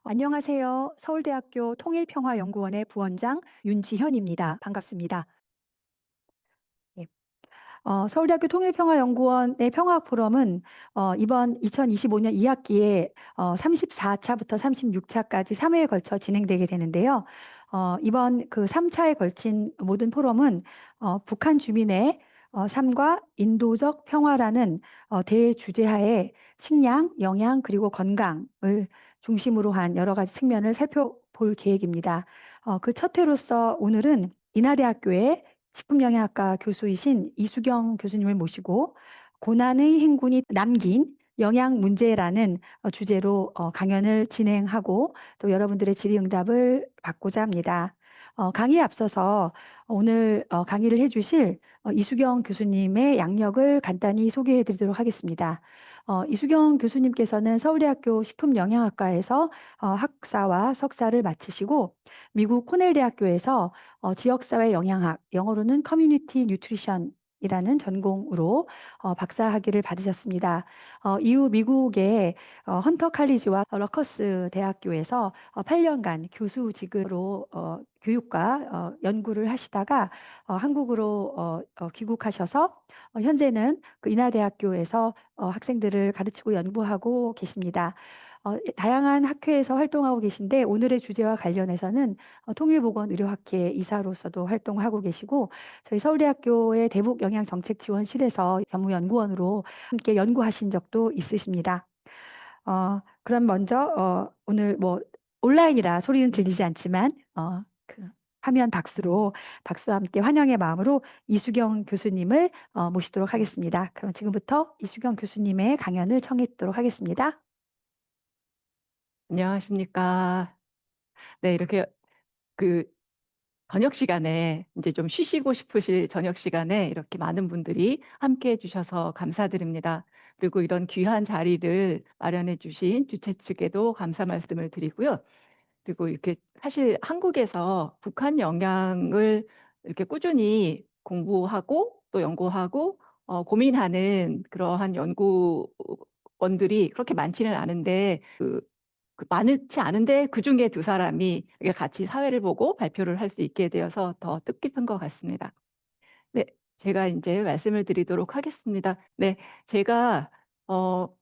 안녕하세요. 서울대학교 통일평화연구원의 부원장 윤지현입니다. 반갑습니다. 예. 서울대학교 통일평화연구원의 평화포럼은 이번 2025년 2학기에 34차부터 36차까지 3회에 걸쳐 진행되게 되는데요. 이번 그 3차에 걸친 모든 포럼은 북한 주민의 삶과 인도적 평화라는 대주제하에 식량, 영양, 그리고 건강을 중심으로 한 여러 가지 측면을 살펴볼 계획입니다. 그 첫 회로서 오늘은 인하대학교의 식품영양학과 교수이신 이수경 교수님을 모시고 고난의 행군이 남긴 영양 문제라는 주제로 강연을 진행하고 또 여러분들의 질의응답을 받고자 합니다. 강의에 앞서서 오늘 강의를 해주실 이수경 교수님의 양력을 간단히 소개해 드리도록 하겠습니다. 이수경 교수님께서는 서울대학교 식품영양학과에서 학사와 석사를 마치시고 미국 코넬 대학교에서 지역사회 영양학, 영어로는 커뮤니티 뉴트리션이라는 전공으로 박사학위를 받으셨습니다. 이후 미국의 헌터 칼리지와 러커스 대학교에서 8년간 교수직으로 교육과 연구를 하시다가 한국으로 귀국하셔서 현재는 그 인하대학교에서 학생들을 가르치고 연구하고 계십니다. 다양한 학회에서 활동하고 계신데 오늘의 주제와 관련해서는 통일보건의료학회 이사로서도 활동하고 계시고 저희 서울대학교의 대북영양정책지원실에서 전무연구원으로 함께 연구하신 적도 있으십니다. 그럼 먼저 오늘 뭐 온라인이라 소리는 들리지 않지만 그 화면 박수와 함께 환영의 마음으로 이수경 교수님을 모시도록 하겠습니다. 그럼 지금부터 이수경 교수님의 강연을 청해 듣도록 하겠습니다. 안녕하십니까. 네, 이렇게 그 저녁 시간에 이제 좀 쉬시고 싶으실 저녁 시간에 이렇게 많은 분들이 함께 해주셔서 감사드립니다. 그리고 이런 귀한 자리를 마련해 주신 주최 측에도 감사 말씀을 드리고요. 그리고 이렇게 사실 한국에서 북한 영향을 이렇게 꾸준히 공부하고 또 연구하고 고민하는 그러한 연구원들이 그렇게 많지는 않은데 많지 않은데 그중에 두 사람이 이렇게 같이 사회를 보고 발표를 할 수 있게 되어서 더 뜻깊은 것 같습니다. 네. 제가 이제 말씀을 드리도록 하겠습니다. 네. 제가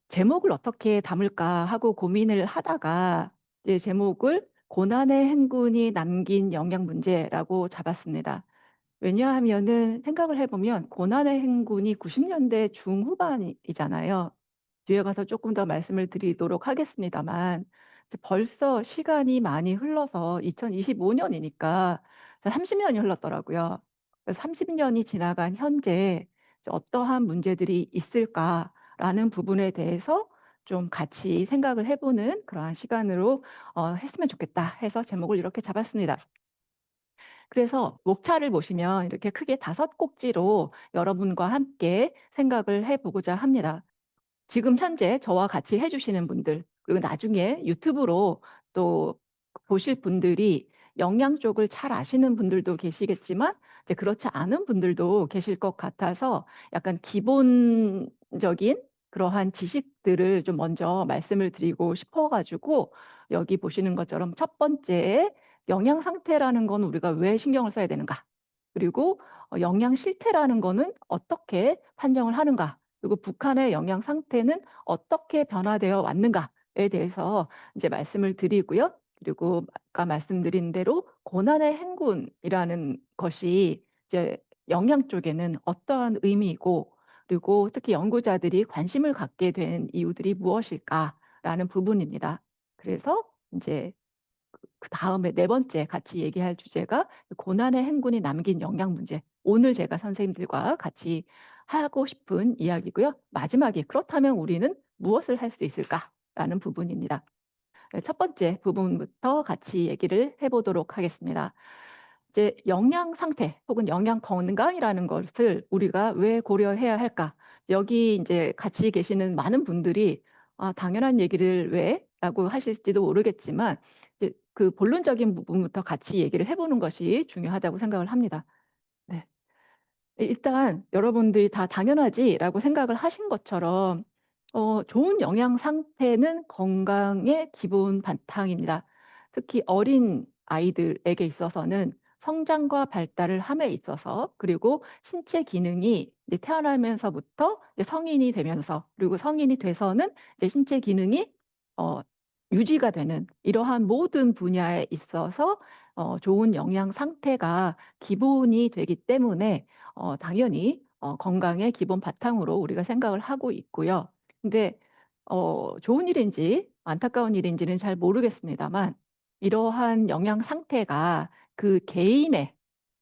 제목을 어떻게 담을까 하고 고민을 하다가 이제 제목을 고난의 행군이 남긴 영양 문제라고 잡았습니다. 왜냐하면은 생각을 해 보면 고난의 행군이 90년대 년대 중후반이잖아요. 뒤에 가서 조금 더 말씀을 드리도록 하겠습니다만 이제 벌써 시간이 많이 흘러서 2025 년이니까 30 년이 흘렀더라고요. 그래서 30 년이 지나간 현재 이제 '어떠한 문제들이 있을까.'라는 부분에 대해서 좀 같이 생각을 해 보는 그러한 시간으로 했으면 좋겠다 해서 제목을 이렇게 잡았습니다. 그래서 목차를 보시면 이렇게 크게 5 꼭지로 여러분과 함께 생각을 해 보고자 합니다. 지금 현재 저와 같이 해 주시는 분들 그리고 나중에 유튜브로 또 보실 분들이 영양 쪽을 잘 아시는 분들도 계시겠지만 이제 그렇지 않은 분들도 계실 것 같아서 약간 기본적인 그러한 지식들을 좀 먼저 말씀을 드리고 싶어 가지고 여기 보시는 것처럼 첫 번째에 영양 상태라는 건 우리가 왜 신경을 써야 되는가? 그리고 영양 실태라는 거는 어떻게 판정을 하는가? 그리고 북한의 영양 상태는 어떻게 변화되어 왔는가에 대해서 이제 말씀을 드리고요. 그리고 아까 말씀드린 대로 고난의 행군이라는 것이 이제 영양 쪽에는 어떠한 의미이고 그리고 특히 연구자들이 관심을 갖게 된 이유들이 무엇일까라는 부분입니다. 그래서 인제 그다음에 네 번째 같이 얘기할 주제가 고난의 행군이 남긴 영양 문제. 오늘 제가 선생님들과 같이 하고 싶은 이야기고요. 마지막에 '그렇다면 우리는 무엇을 할 수 있을까?'라는 부분입니다. 첫 번째 부분부터 같이 얘기를 해 보도록 하겠습니다. 이제 영양 상태 혹은 영양 건강이라는 것을 우리가 왜 고려해야 할까? 여기 인제 같이 계시는 많은 분들이 '아 당연한 얘기를 왜?'라고 하실지도 모르겠지만 이제 그 본론적인 부분부터 같이 얘기를 해 보는 것이 중요하다고 생각을 합니다. 네. 일단 여러분들이 다 '당연하지.'라고 생각을 하신 것처럼 좋은 영양 상태는 건강의 기본 바탕입니다. 특히 어린 아이들에게 있어서는 성장과 발달을 함에 있어서, 그리고 신체 기능이 이제 태어나면서부터 이제 성인이 되면서, 그리고 성인이 돼서는 이제 신체 기능이 어 유지가 되는 이러한 모든 분야에 있어서 좋은 영양 상태가 기본이 되기 때문에 당연히 건강의 기본 바탕으로 우리가 생각을 하고 있고요. 근데 좋은 일인지 안타까운 일인지는 잘 모르겠습니다만, 이러한 영양 상태가 그 개인의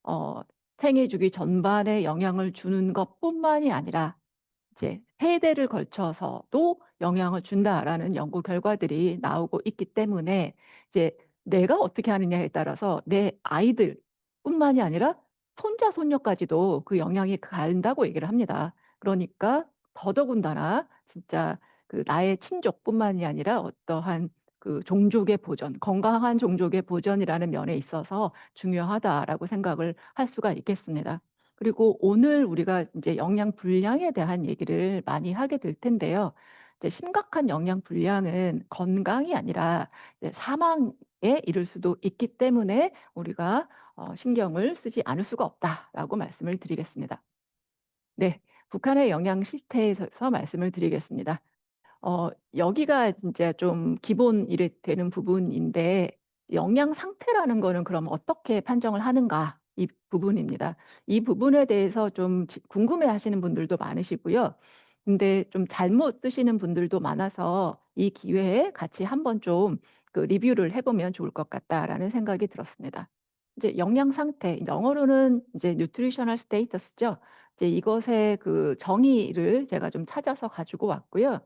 어 생애 주기 전반에 영향을 주는 것뿐만이 아니라 이제 세대를 걸쳐서도 영향을 준다라는 연구 결과들이 나오고 있기 때문에, 이제 내가 어떻게 하느냐에 따라서 내 아이들뿐만이 아니라 손자 손녀까지도 그 영향이 간다고 얘기를 합니다. 그러니까 더더군다나 진짜 그 나의 친족뿐만이 아니라 어떠한 그 종족의 보존, 건강한 종족의 보존이라는 면에 있어서 중요하다라고 생각을 할 수가 있겠습니다. 그리고 오늘 우리가 이제 영양 불량에 대한 얘기를 많이 하게 될 텐데요. 이제 심각한 영양 불량은 건강이 아니라 이제 사망에 이를 수도 있기 때문에 우리가 신경을 쓰지 않을 수가 없다라고 말씀을 드리겠습니다. 네. 북한의 영양 실태에 서 말씀을 드리겠습니다. 여기가 진짜 좀 기본이 되는 부분인데, 영양 상태라는 거는 그럼 어떻게 판정을 하는가, 이 부분입니다. 이 부분에 대해서 좀 궁금해하시는 분들도 많으시고요. 근데 좀 잘못 쓰시는 분들도 많아서 이 기회에 같이 한번 좀 그 리뷰를 해 보면 좋을 것 같다라는 생각이 들었습니다. 이제 영양 상태, 영어로는 이제 nutritional status죠. 이제 이것의 그 정의를 제가 좀 찾아서 가지고 왔고요.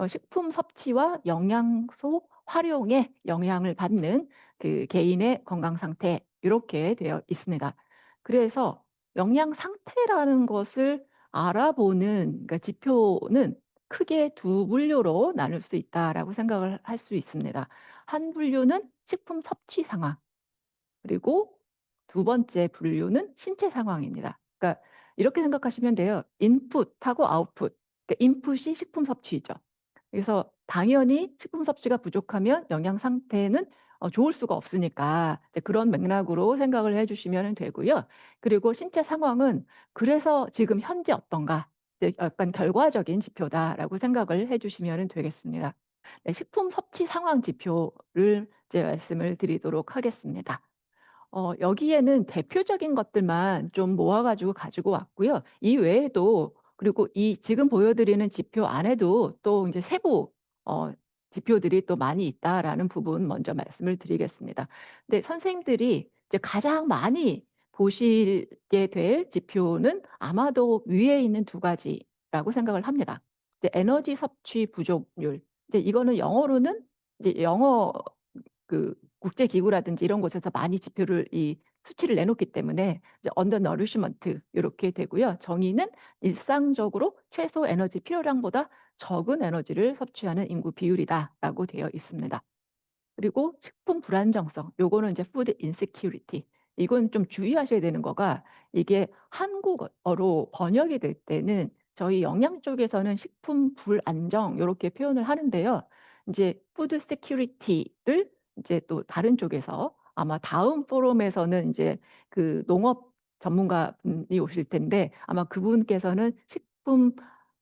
식품 섭취와 영양소 활용에 영향을 받는 그 개인의 건강 상태, 이렇게 되어 있습니다. 그래서 영양 상태라는 것을 알아보는, 그러니까 지표는 크게 두 분류로 나눌 수 있다라고 생각을 할 수 있습니다. 한 분류는 식품 섭취 상황, 그리고 두 번째 분류는 신체 상황입니다. 그러니까 이렇게 생각하시면 돼요. 인풋하고 아웃풋. 그러니까 인풋이 식품 섭취죠. 그래서 당연히 식품 섭취가 부족하면 영양 상태는 좋을 수가 없으니까 이제 그런 맥락으로 생각을 해 주시면 되고요. 그리고 신체 상황은 그래서 지금 현재 어떤가, 이제 약간 결과적인 지표다라고 생각을 해 주시면 되겠습니다. 네, 식품 섭취 상황 지표를 이제 말씀을 드리도록 하겠습니다. 여기에는 대표적인 것들만 좀 모아 가지고 왔고요. 이 외에도, 그리고 이 지금 보여 드리는 지표 안에도 또 인제 세부 어 지표들이 또 많이 있다라는 부분 먼저 말씀을 드리겠습니다. 근데 선생님들이 이제 가장 많이 보시게 될 지표는 아마도 위에 있는 두 가지라고 생각을 합니다. 이제 에너지 섭취 부족률. 이제 이거는 영어로는 이제 영어 그 국제 기구라든지 이런 곳에서 많이 지표를 이 수치를 내놓기 때문에 이제 언더 너리시먼트 요렇게 되고요. 정의는 일상적으로 최소 에너지 필요량보다 적은 에너지를 섭취하는 인구 비율이다라고 되어 있습니다. 그리고 식품 불안정성, 요거는 이제 푸드 인세큐리티. 이건 좀 주의하셔야 되는 거가, 이게 한국어로 번역이 될 때는 저희 영양 쪽에서는 식품 불안정 요렇게 표현을 하는데요. 인제 푸드 세큐리티를 이제 또 다른 쪽에서 아마 다음 포럼에서는 인제 그 농업 전문가분이 오실 텐데, 아마 그분께서는 식품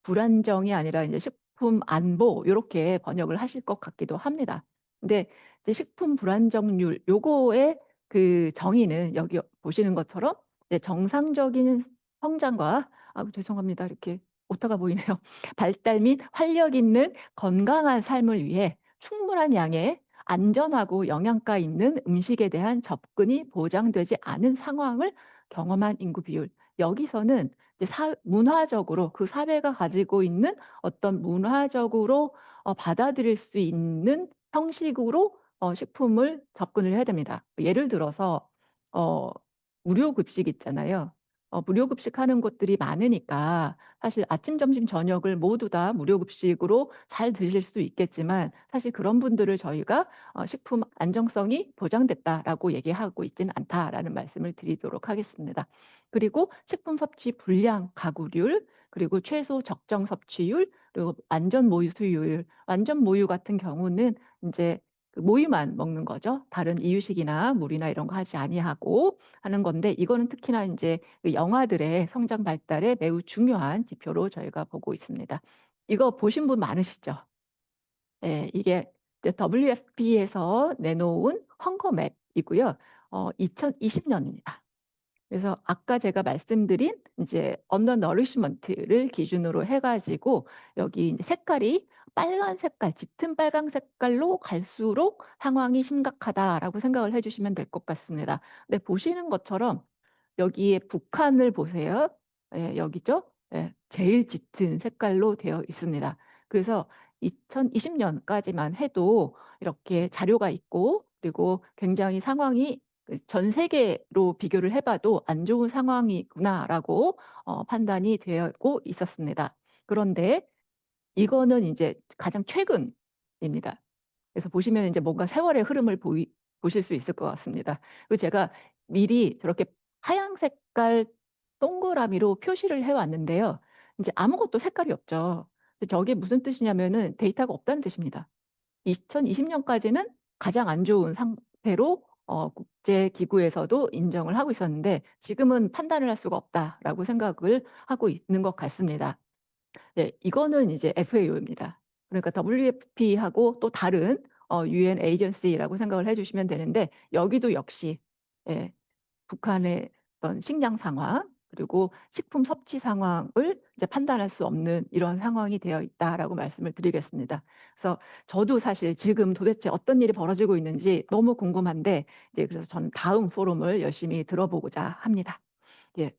불안정이 아니라 인제 식품 안보 요렇게 번역을 하실 것 같기도 합니다. 근데 이제 식품 불안정률 요거의 그 정의는 여기 보시는 것처럼 이제 정상적인 성장과, 아우 죄송합니다. 이렇게 오타가 보이네요. 발달 및 활력 있는 건강한 삶을 위해 충분한 양의 안전하고 영양가 있는 음식에 대한 접근이 보장되지 않은 상황을 경험한 인구 비율. 여기서는 이제 문화적으로 그 사회가 가지고 있는 어떤 문화적으로 받아들일 수 있는 형식으로 식품을 접근을 해야 됩니다. 예를 들어서 어 무료 급식 있잖아요. 무료급식하는 곳들이 많으니까 사실 아침, 점심, 저녁을 모두 다 무료급식으로 잘 드실 수 있겠지만 사실 그런 분들을 저희가 "식품 안정성이 보장됐다."라고 얘기하고 있지는 않다라는 말씀을 드리도록 하겠습니다. 그리고 식품 섭취 불량 가구률, 그리고 최소 적정 섭취율, 그리고 완전 모유 수유율. 완전 모유 같은 경우는 인제 그 모유만 먹는 거죠. 다른 이유식이나 물이나 이런 거 하지 아니하고 하는 건데, 이거는 특히나 인제 그 영아들의 성장 발달에 매우 중요한 지표로 저희가 보고 있습니다. 이거 보신 분 많으시죠? 예. 이게 이제 WFP에서 내놓은 헝거 맵이고요. 2020 년입니다. 그래서 아까 제가 말씀드린 이제 언더 너리시먼트를 기준으로 해 가지고 여기 인제 색깔이 빨간 색깔, 짙은 빨강 색깔로 갈수록 '상황이 심각하다.'라고 생각을 해 주시면 될 것 같습니다. 네, 보시는 것처럼 여기에 북한을 보세요. 예, 여기죠. 예. 제일 짙은 색깔로 되어 있습니다. 그래서 2020 년까지만 해도 이렇게 자료가 있고, 그리고 굉장히 상황이 전 세계로 비교를 해 봐도 '안 좋은 상황이구나.'라고 판단이 되고 있었습니다. 그런데 이거는 인제 가장 최근입니다. 그래서 보시면 인제 뭔가 세월의 흐름을 보실 수 있을 것 같습니다. 그리고 제가 미리 저렇게 하얀 색깔 동그라미로 표시를 해 왔는데요. 인제 아무것도 색깔이 없죠. 근데 저게 무슨 뜻이냐면은 데이터가 없다는 뜻입니다. 2020 년까지는 가장 안 좋은 상태로 국제 기구에서도 인정을 하고 있었는데, 지금은 '판단을 할 수가 없다.'라고 생각을 하고 있는 것 같습니다. 네. 이거는 이제 FAO입니다. 그러니까 WFP하고 또 다른 UN 에이전시라고 생각을 해 주시면 되는데, 여기도 역시 예, 북한의 어떤 식량 상황, 그리고 식품 섭취 상황을 이제 판단할 수 없는 이런 상황이 되어 있다라고 말씀을 드리겠습니다. 그래서 저도 사실 지금 도대체 어떤 일이 벌어지고 있는지 너무 궁금한데, 이제 그래서 저는 다음 포럼을 열심히 들어보고자 합니다. 예.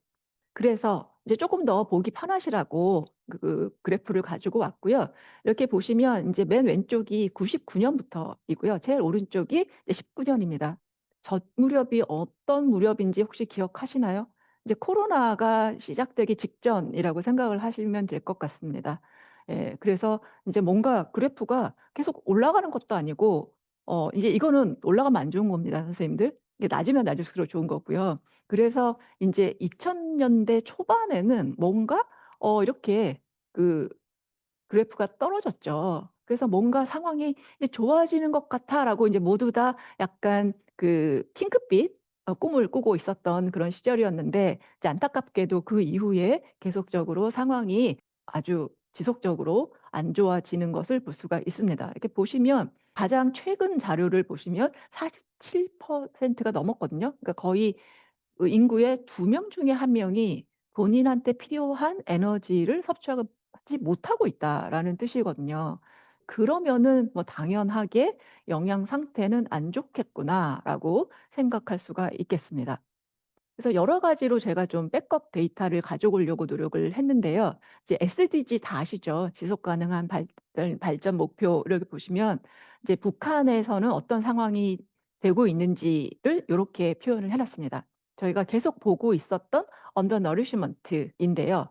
그래서 이제 쪼끔 더 보기 편하시라고 그 그래프를 가지고 왔고요. 이렇게 보시면 인제 맨 왼쪽이 99 년부터이고요. 제일 오른쪽이 이제 19 년입니다. 저 무렵이 어떤 무렵인지 혹시 기억하시나요? 이제 코로나가 시작되기 직전이라고 생각을 하시면 될 것 같습니다. 예. 그래서 인제 뭔가 그래프가 계속 올라가는 것도 아니고, 이제 이거는 올라가면 안 좋은 겁니다, 선생님들. 이게 낮으면 낮을수록 좋은 거고요. 그래서 인제 2000 년대 초반에는 뭔가 이렇게 그 그래프가 떨어졌죠. 그래서 '뭔가 상황이 이제 좋아지는 것 같아.'라고 인제 모두 다 약간 그 핑크빛 꿈을 꾸고 있었던 그런 시절이었는데, 이제 안타깝게도 그 이후에 계속적으로 상황이 아주 지속적으로 안 좋아지는 것을 볼 수가 있습니다. 이렇게 보시면 가장 최근 자료를 보시면 47%가 넘었거든요. 그러니까 거의 그 인구의 2명 중에 1 명이 본인한테 필요한 에너지를 섭취하고 하지 못하고 있다라는 뜻이거든요. 그러면은 뭐 '당연하게 영양 상태는 안 좋겠구나.'라고 생각할 수가 있겠습니다. 그래서 여러 가지로 제가 좀 백업 데이터를 가져오려고 노력을 했는데요. 이제 SDG 다 아시죠? 지속 가능한 발전 목표 이렇게 보시면 이제 북한에서는 어떤 상황이 되고 있는지를 요렇게 표현을 해 놨습니다. 저희가 계속 보고 있었던 언더 너리시먼트인데요.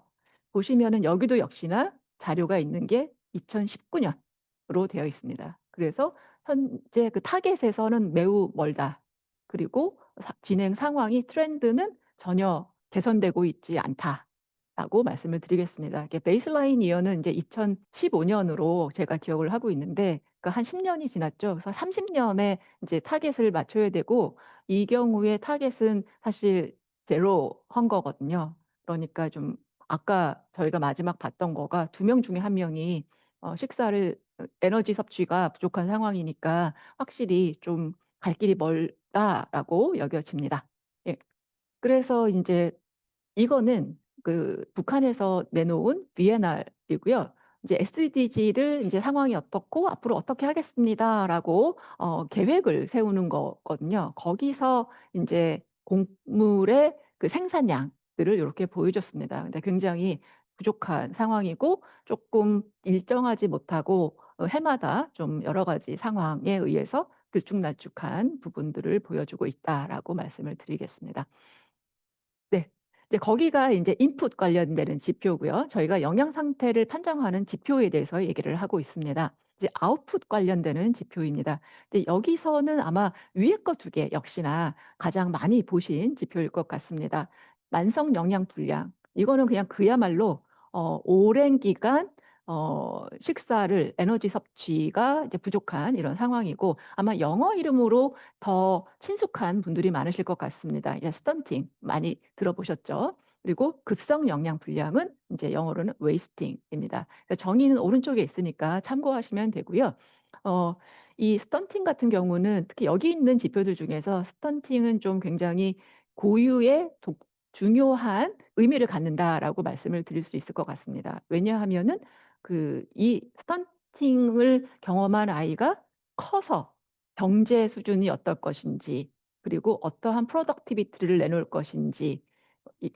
보시면은 여기도 역시나 자료가 있는 게 2019 년으로 되어 있습니다. 그래서 현재 그 타겟에서는 매우 멀다. 그리고 진행 상황이 트렌드는 전혀 개선되고 있지 않다라고 말씀을 드리겠습니다. 이게 베이스라인 이어는 인제 2015 년으로 제가 기억을 하고 있는데, 그러니까 한 10 년이 지났죠. 그래서 30 년에 인제 타겟을 맞춰야 되고, 이 경우에 타겟은 사실 제로한 거거든요. 그러니까 좀 아까 저희가 마지막 봤던 거가 2명 중에 1 명이 식사를 에너지 섭취가 부족한 상황이니까 확실히 좀 '갈 길이 멀다.'라고 여겨집니다. 예. 그래서 인제 이거는 그 북한에서 내놓은 VNR이고요. 이제 SDG를 인제 "상황이 어떻고 앞으로 어떻게 하겠습니다."라고 계획을 세우는 거거든요. 거기서 인제 곡물의 그 생산량들을 요렇게 보여줬습니다. 근데 굉장히 부족한 상황이고, 쪼끔 일정하지 못하고 해마다 좀 여러 가지 상황에 의해서 들쭉날쭉한 부분들을 보여주고 있다라고 말씀을 드리겠습니다. 네. 이제 거기가 인제 인풋 관련되는 지표고요. 저희가 영양 상태를 판정하는 지표에 대해서 얘기를 하고 있습니다. 이제 아웃풋 관련되는 지표입니다. 이제 여기서는 아마 위에 거 두 개 역시나 가장 많이 보신 지표일 것 같습니다. 만성 영양 불량. 이거는 그냥 그야말로 오랜 기간 식사를 에너지 섭취가 이제 부족한 이런 상황이고, 아마 영어 이름으로 더 친숙한 분들이 많으실 것 같습니다. 이제 스턴팅 많이 들어보셨죠? 그리고 급성 영양 불량은 인제 영어로는 wasting입니다. 그러니까 정의는 오른쪽에 있으니까 참고하시면 되고요. 어 이 스턴팅 같은 경우는 특히 여기 있는 지표들 중에서 스턴팅은 좀 굉장히 고유의 중요한 의미를 갖는다라고 말씀을 드릴 수 있을 것 같습니다. 왜냐하면은 이 스턴팅을 경험한 아이가 커서 경제 수준이 어떨 것인지, 그리고 어떠한 프로덕티비티를 내놓을 것인지,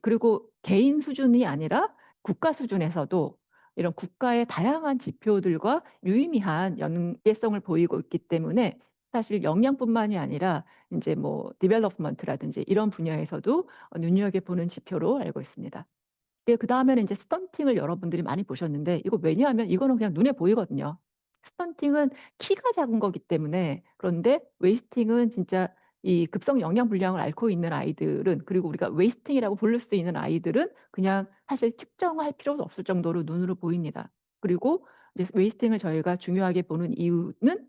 그리고 개인 수준이 아니라 국가 수준에서도 이런 국가의 다양한 지표들과 유의미한 연계성을 보이고 있기 때문에 사실 영양뿐만이 아니라 인제 뭐 디벨롭먼트라든지 이런 분야에서도 눈여겨보는 지표로 알고 있습니다. 예, 그다음에는 인제 스턴팅을 여러분들이 많이 보셨는데, 이거 왜냐하면 이거는 그냥 눈에 보이거든요. 스턴팅은 키가 작은 거기 때문에. 그런데 웨이스팅은 진짜 이 급성 영양 불량을 앓고 있는 아이들은, 그리고 우리가 웨이스팅이라고 부를 수 있는 아이들은 그냥 사실 측정할 필요도 없을 정도로 눈으로 보입니다. 그리고 이제 웨이스팅을 저희가 중요하게 보는 이유는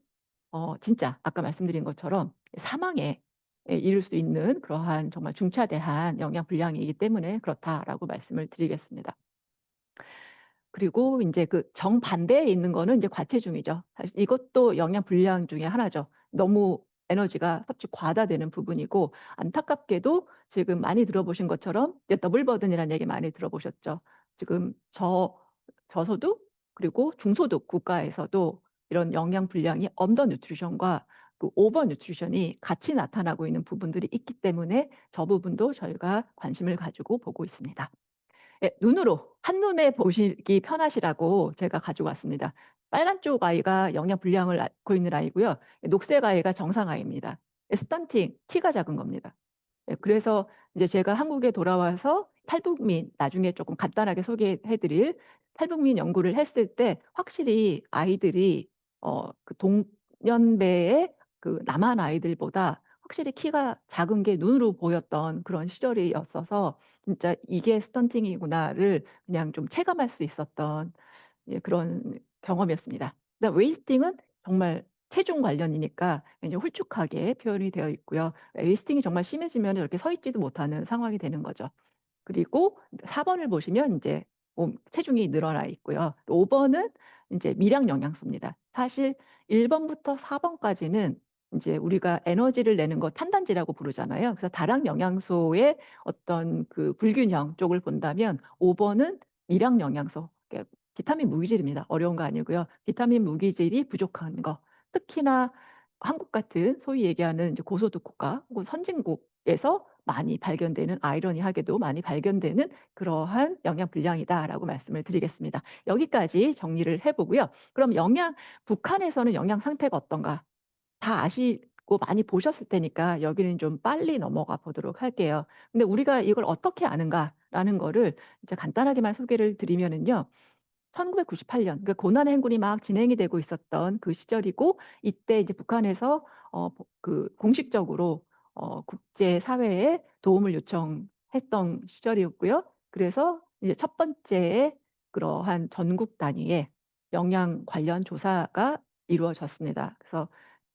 진짜 아까 말씀드린 것처럼 사망에 이를 수 있는 그러한 정말 중차대한 영양 불량이기 때문에 그렇다라고 말씀을 드리겠습니다. 그리고 인제 그 정반대에 있는 거는 인제 과체중이죠. 사실 이것도 영양 불량 중에 하나죠. 너무 에너지가 섭취 과다되는 부분이고, 안타깝게도 지금 많이 들어보신 것처럼 이제 더블 버든이라는 얘기 많이 들어보셨죠. 지금 저소득 그리고 중소득 국가에서도 이런 영양 불량이 언더 뉴트리션과 오버 뉴트리션이 같이 나타나고 있는 부분들이 있기 때문에 저 부분도 저희가 관심을 가지고 보고 있습니다. 예, 눈으로 한눈에 보시기 편하시라고 제가 가지고 왔습니다. 빨간 쪽 아이가 영양 불량을 앓고 있는 아이고요. 녹색 아이가 정상 아이입니다. 스턴팅, 키가 작은 겁니다. 예, 그래서 이제 제가 한국에 돌아와서 탈북민, 나중에 조금 간단하게 소개해 드릴 탈북민 연구를 했을 때 확실히 아이들이 동년배의 남한 아이들보다 확실히 키가 작은 게 눈으로 보였던 그런 시절이었어서 진짜 '이게 스턴팅이구나.'를 그냥 좀 체감할 수 있었던, 예, 그런 경험이었습니다. 그다음 웨이스팅은 정말 체중 관련이니까 굉장히 훌쭉하게 표현이 되어 있고요. 웨이스팅이 정말 심해지면 이렇게 서 있지도 못하는 상황이 되는 거죠. 그리고 4 번을 보시면 인제 체중이 늘어나 있고요. 5 번은 인제 미량 영양소입니다. 사실 1 번부터 4 번까지는 인제 우리가 에너지를 내는 거 탄단지라고 부르잖아요. 그래서 다량 영양소의 어떤 불균형 쪽을 본다면 5 번은 미량 영양소, 그러니까 비타민 무기질입니다. 어려운 거 아니고요. 비타민 무기질이 부족한 거. 특히나 한국 같은 소위 얘기하는 이제 고소득 국가 혹은 선진국에서 많이 발견되는, 아이러니하게도 많이 발견되는 그러한 영양 불량이다라고 말씀을 드리겠습니다. 여기까지 정리를 해 보고요. 그럼 북한에서는 영양 상태가 어떤가? 다 아시고 많이 보셨을 테니까 여기는 좀 빨리 넘어가 보도록 할게요. 근데 우리가 이걸 어떻게 아는가라는 거를 이제 간단하게만 소개를 드리면은요. 1998 년, 그러니까 고난의 행군이 막 진행이 되고 있었던 그 시절이고, 이때 이제 북한에서 공식적으로 국제 사회에 도움을 요청했던 시절이었고요. 그래서 이제 첫 번째의 그러한 전국 단위의 영양 관련 조사가 이루어졌습니다. 그래서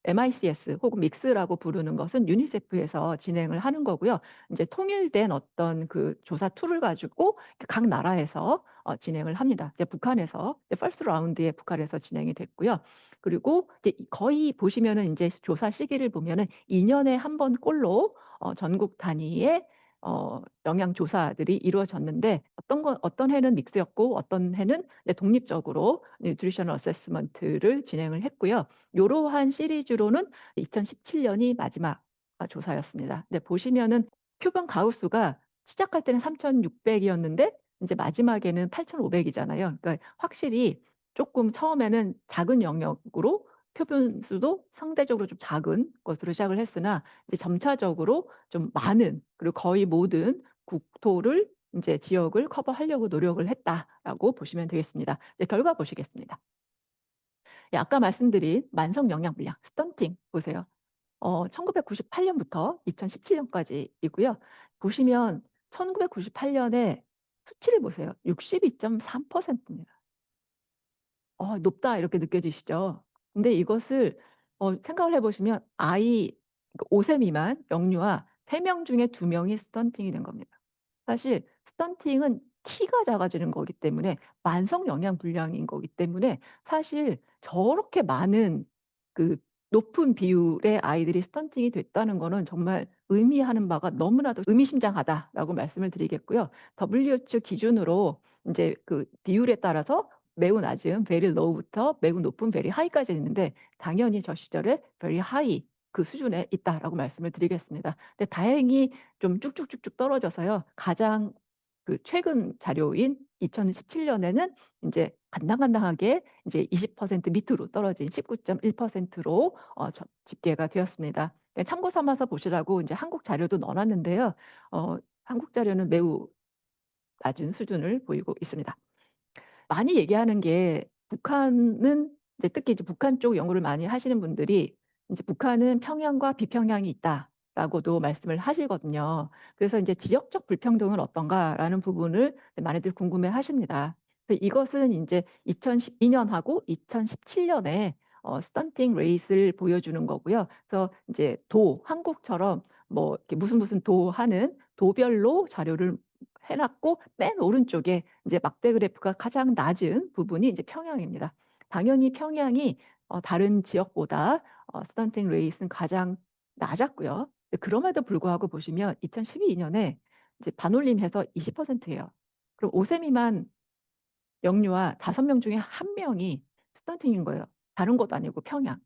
MICS 혹은 믹스라고 부르는 것은 유니세프에서 진행을 하는 거고요. 인제 통일된 어떤 조사 툴을 가지고 각 나라에서 진행을 합니다. 이제 북한에서 이제 퍼스트 라운드에 북한에서 진행이 됐고요. 그리고 이제 거의 보시면은 인제 조사 시기를 보면은 2 년에 한 번 꼴로 전국 단위의 영양 조사들이 이루어졌는데, 어떤 해는 믹스였고 어떤 해는 이제 독립적으로 뉴트리셔널 어세스먼트를 진행을 했고요. 요러한 시리즈로는 2017 년이 마지막 조사였습니다. 근데 보시면은 표본 가우수가 시작할 때는 3,600 이었는데 인제 마지막에는 8,500 이잖아요. 그러니까 확실히 쪼끔 처음에는 작은 영역으로 표본 수도 상대적으로 좀 작은 것으로 시작을 했으나 이제 점차적으로 좀 많은, 그리고 거의 모든 국토를 인제 지역을 커버하려고 노력을 했다라고 보시면 되겠습니다. 이제 결과 보시겠습니다. 예, 아까 말씀드린 만성 영양불량 스턴팅 보세요. 1998 년부터 2017 년까지이고요. 보시면 1998 년에 수치를 보세요. 62.3% 입니다. '높다.' 이렇게 느껴지시죠? 근데 이것을 생각을 해 보시면 아이, 그러니까 5세 미만 영유아 3명 중에 2 명이 스턴팅이 된 겁니다. 사실 스턴팅은 키가 작아지는 거기 때문에 만성 영양 불량인 거기 때문에 사실 저렇게 많은 그 높은 비율의 아이들이 스턴팅이 됐다는 거는 정말 의미하는 바가 너무나도 의미심장하다라고 말씀을 드리겠고요. WHO 기준으로 인제 그 비율에 따라서 매우 낮은 very low부터 매우 높은 very high까지 있는데 당연히 저 시절에 very high 그 수준에 있다라고 말씀을 드리겠습니다. 근데 다행히 좀 쭉쭉쭉쭉 떨어져서요. 가장 그 최근 자료인 2017 년에는 인제 간당간당하게 인제 20% 밑으로 떨어진 19.1%로 집계가 되었습니다. 예, 참고 삼아서 보시라고 인제 한국 자료도 넣어 놨는데요. 한국 자료는 매우 낮은 수준을 보이고 있습니다. 많이 얘기하는 게 북한은 이제 특히 이제 북한 쪽 연구를 많이 하시는 분들이 인제 "북한은 평양과 비평양이 있다."라고도 말씀을 하시거든요. 그래서 인제 "지역적 불평등은 어떤가?"라는 부분을 이제 많이들 궁금해하십니다. 그래서 이것은 인제 2012 년하고 2017 년에 스턴팅 레이스를 보여주는 거고요. 그래서 인제 한국처럼 뭐 이렇게 무슨 도 하는 도별로 자료를 해 놨고 맨 오른쪽에 이제 막대 그래프가 가장 낮은 부분이 이제 평양입니다. 당연히 평양이 다른 지역보다 스턴팅 레이트는 가장 낮았고요. 근데 그럼에도 불구하고 보시면 2012 년에 이제 반올림해서 20% 예요. 그럼 5세 미만 영유아 5명 중에 1 명이 스턴팅인 거예요. 다른 곳도 아니고 평양.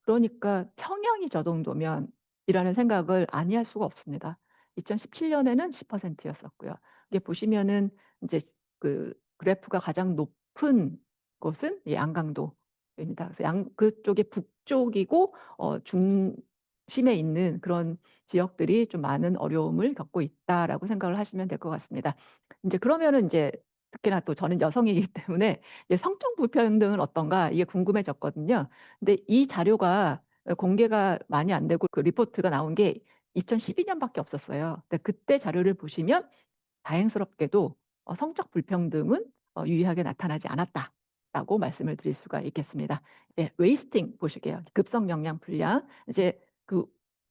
그러니까 '평양이 저 정도면' 이라는 생각을 아니할 수가 없습니다. 2017 년에는 10% 였었고요. 이게 보시면은 인제 그 그래프가 가장 높은 곳은 이 양강도입니다. 그래서 그쪽이 북쪽이고 중심에 있는 그런 지역들이 좀 많은 어려움을 겪고 있다라고 생각을 하시면 될 것 같습니다. 인제 그러면은 인제 특히나 또 저는 여성이기 때문에 이제 '성적 불평등은 어떤가?' 이게 궁금해졌거든요. 근데 이 자료가 공개가 많이 안 되고 그 리포트가 나온 게 2012 년밖에 없었어요. 근데 그때 자료를 보시면 다행스럽게도 "성적 불평등은 유의하게 나타나지 않았다."라고 말씀을 드릴 수가 있겠습니다. 예. 웨이스팅 보실게요. 급성 영양 불량. 이제 그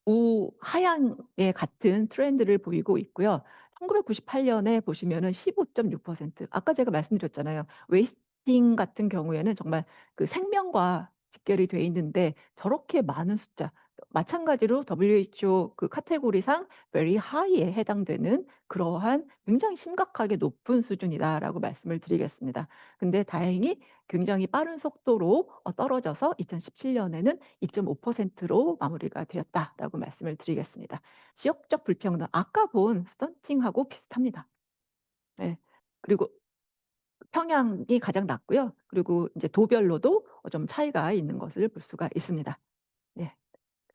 우하향의 같은 트렌드를 보이고 있고요. 1998 년에 보시면은 15.6%, 아까 제가 말씀드렸잖아요. 웨이스팅 같은 경우에는 정말 그 생명과 직결이 돼 있는데 저렇게 많은 숫자, 마찬가지로 WHO 그 카테고리상 very high에 해당되는 그러한 굉장히 심각하게 높은 수준이다라고 말씀을 드리겠습니다. 근데 다행히 굉장히 빠른 속도로 떨어져서 2017 년에는 2.5%로 마무리가 되었다라고 말씀을 드리겠습니다. 지역적 불평등 아까 본 스턴팅하고 비슷합니다. 예. 그리고 평양이 가장 낮고요. 그리고 인제 도별로도 좀 차이가 있는 것을 볼 수가 있습니다. 예.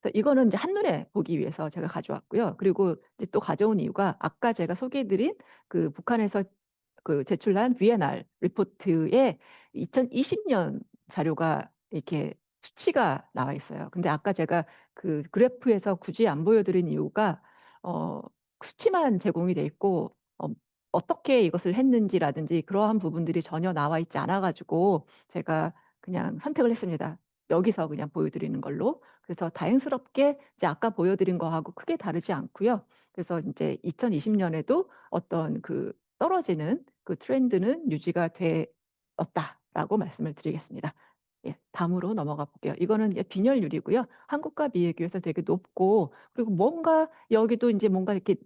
그래서 이거는 인제 한눈에 보기 위해서 제가 가져왔고요. 그리고 이제 또 가져온 이유가 아까 제가 소개해 드린 그 북한에서 그 제출한 VNR 리포트에 2020년 자료가 이렇게 수치가 나와 있어요. 근데 아까 제가 그 그래프에서 굳이 안 보여 드린 이유가 어 수치만 제공이 돼 있고 어떻게 이것을 했는지라든지 그러한 부분들이 전혀 나와 있지 않아 가지고 제가 그냥 선택을 했습니다. 여기서 그냥 보여 드리는 걸로. 그래서 다행스럽게 이제 아까 보여 드린 거하고 크게 다르지 않고요. 그래서 인제 2020 년에도 어떤 그 떨어지는 그 트렌드는 유지가 되었다라고 말씀을 드리겠습니다. 예. 다음으로 넘어가 볼게요. 이거는 이제 빈혈율이고요. 한국과 비교해서 되게 높고, 그리고 뭔가 여기도 인제 뭔가 이렇게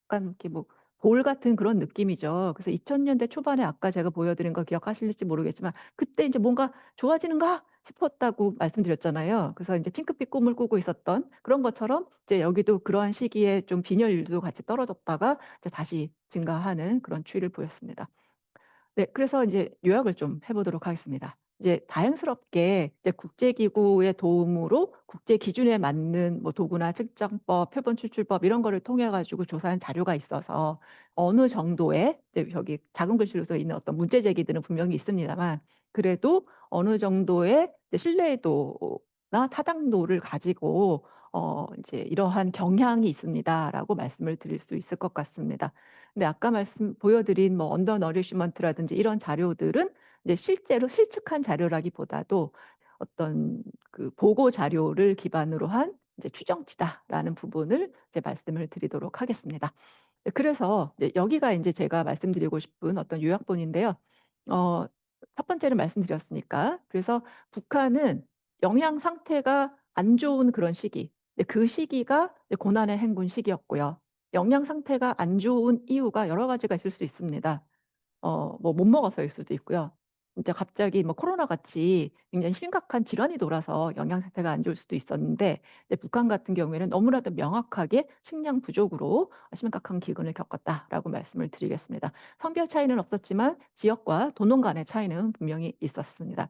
약간 이렇게 뭐 볼 같은 그런 느낌이죠. 그래서 2000 년대 초반에 아까 제가 보여 드린 거 기억하실지 모르겠지만 그때 인제 '뭔가 좋아지는가?' 싶었다고 말씀드렸잖아요. 그래서 인제 핑크빛 꿈을 꾸고 있었던 그런 것처럼 이제 여기도 그러한 시기에 좀 빈혈율도 같이 떨어졌다가 이제 다시 증가하는 그런 추이를 보였습니다. 네. 그래서 인제 요약을 좀 해 보도록 하겠습니다. 이제 다행스럽게 이제 국제기구의 도움으로 국제 기준에 맞는 뭐 도구나 측정법, 표본 추출법 이런 거를 통해 가지고 조사한 자료가 있어서 어느 정도의 이제 여기 작은 글씨로 써 있는 어떤 문제 제기들은 분명히 있습니다만 그래도 어느 정도의 이제 신뢰도나 타당도를 가지고 이제 "이러한 경향이 있습니다."라고 말씀을 드릴 수 있을 것 같습니다. 근데 아까 말씀 보여 드린 뭐 언더 너리시먼트라든지 이런 자료들은 이제 실제로 실측한 자료라기보다도 어떤 그 보고 자료를 기반으로 한 이제 "추정치다."라는 부분을 이제 말씀을 드리도록 하겠습니다. 네, 그래서 이제 여기가 인제 제가 말씀드리고 싶은 어떤 요약본인데요. 어 첫 번째는 말씀드렸으니까. 그래서 북한은 영양 상태가 안 좋은 그런 시기, 근데 그 시기가 이제 고난의 행군 시기였고요. 영양 상태가 안 좋은 이유가 여러 가지가 있을 수 있습니다. 뭐 못 먹어서일 수도 있고요. 진짜 갑자기 뭐 코로나 같이 굉장히 심각한 질환이 돌아서 영양 상태가 안 좋을 수도 있었는데 이제 북한 같은 경우에는 너무나도 명확하게 식량 부족으로 심각한 기근을 겪었다라고 말씀을 드리겠습니다. 성별 차이는 없었지만 지역과 도농 간의 차이는 분명히 있었습니다.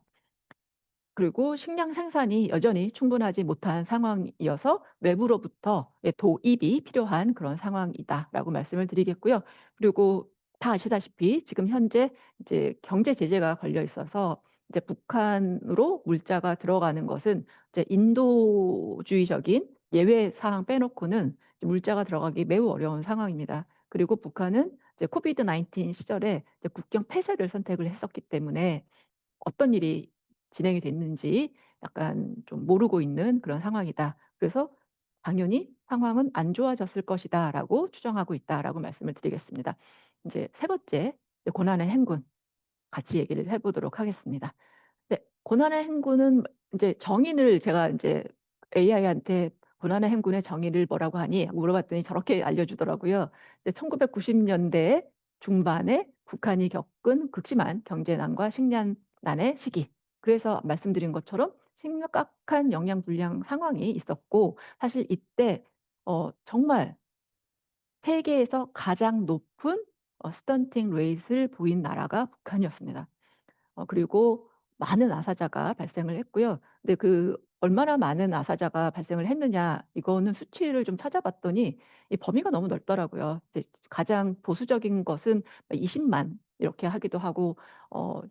그리고 식량 생산이 여전히 충분하지 못한 상황이어서 외부로부터 예 도입이 필요한 그런 상황이다라고 말씀을 드리겠고요. 그리고 다 아시다시피 지금 현재 이제 경제 제재가 걸려 있어서 이제 북한으로 물자가 들어가는 것은 이제 인도주의적인 예외 사항 빼놓고는 이제 물자가 들어가기 매우 어려운 상황입니다. 그리고 북한은 이제 코비드 19 시절에 이제 국경 폐쇄를 선택을 했었기 때문에 어떤 일이 진행이 됐는지 약간 좀 모르고 있는 그런 상황이다. 그래서 당연히 "상황은 안 좋아졌을 것이다."라고 추정하고 있다라고 말씀을 드리겠습니다. 인제 세 번째 이제 고난의 행군 같이 얘기를 해 보도록 하겠습니다. 네. 고난의 행군은 인제 정의를 제가 인제 AI한테 "고난의 행군의 정의를 뭐라고 하니?" 물어봤더니 저렇게 알려주더라고요. 이제 1990 년대 중반에 북한이 겪은 극심한 경제난과 식량난의 시기. 그래서 말씀드린 것처럼 심각한 영양 불량 상황이 있었고 사실 이때 정말 세계에서 가장 높은 스턴팅 레이트를 보인 나라가 북한이었습니다. 그리고 많은 아사자가 발생을 했고요. 근데 그 얼마나 많은 아사자가 발생을 했느냐 이거는 수치를 좀 찾아봤더니 이 범위가 너무 넓더라고요. 이제 가장 보수적인 것은 20만 이렇게 하기도 하고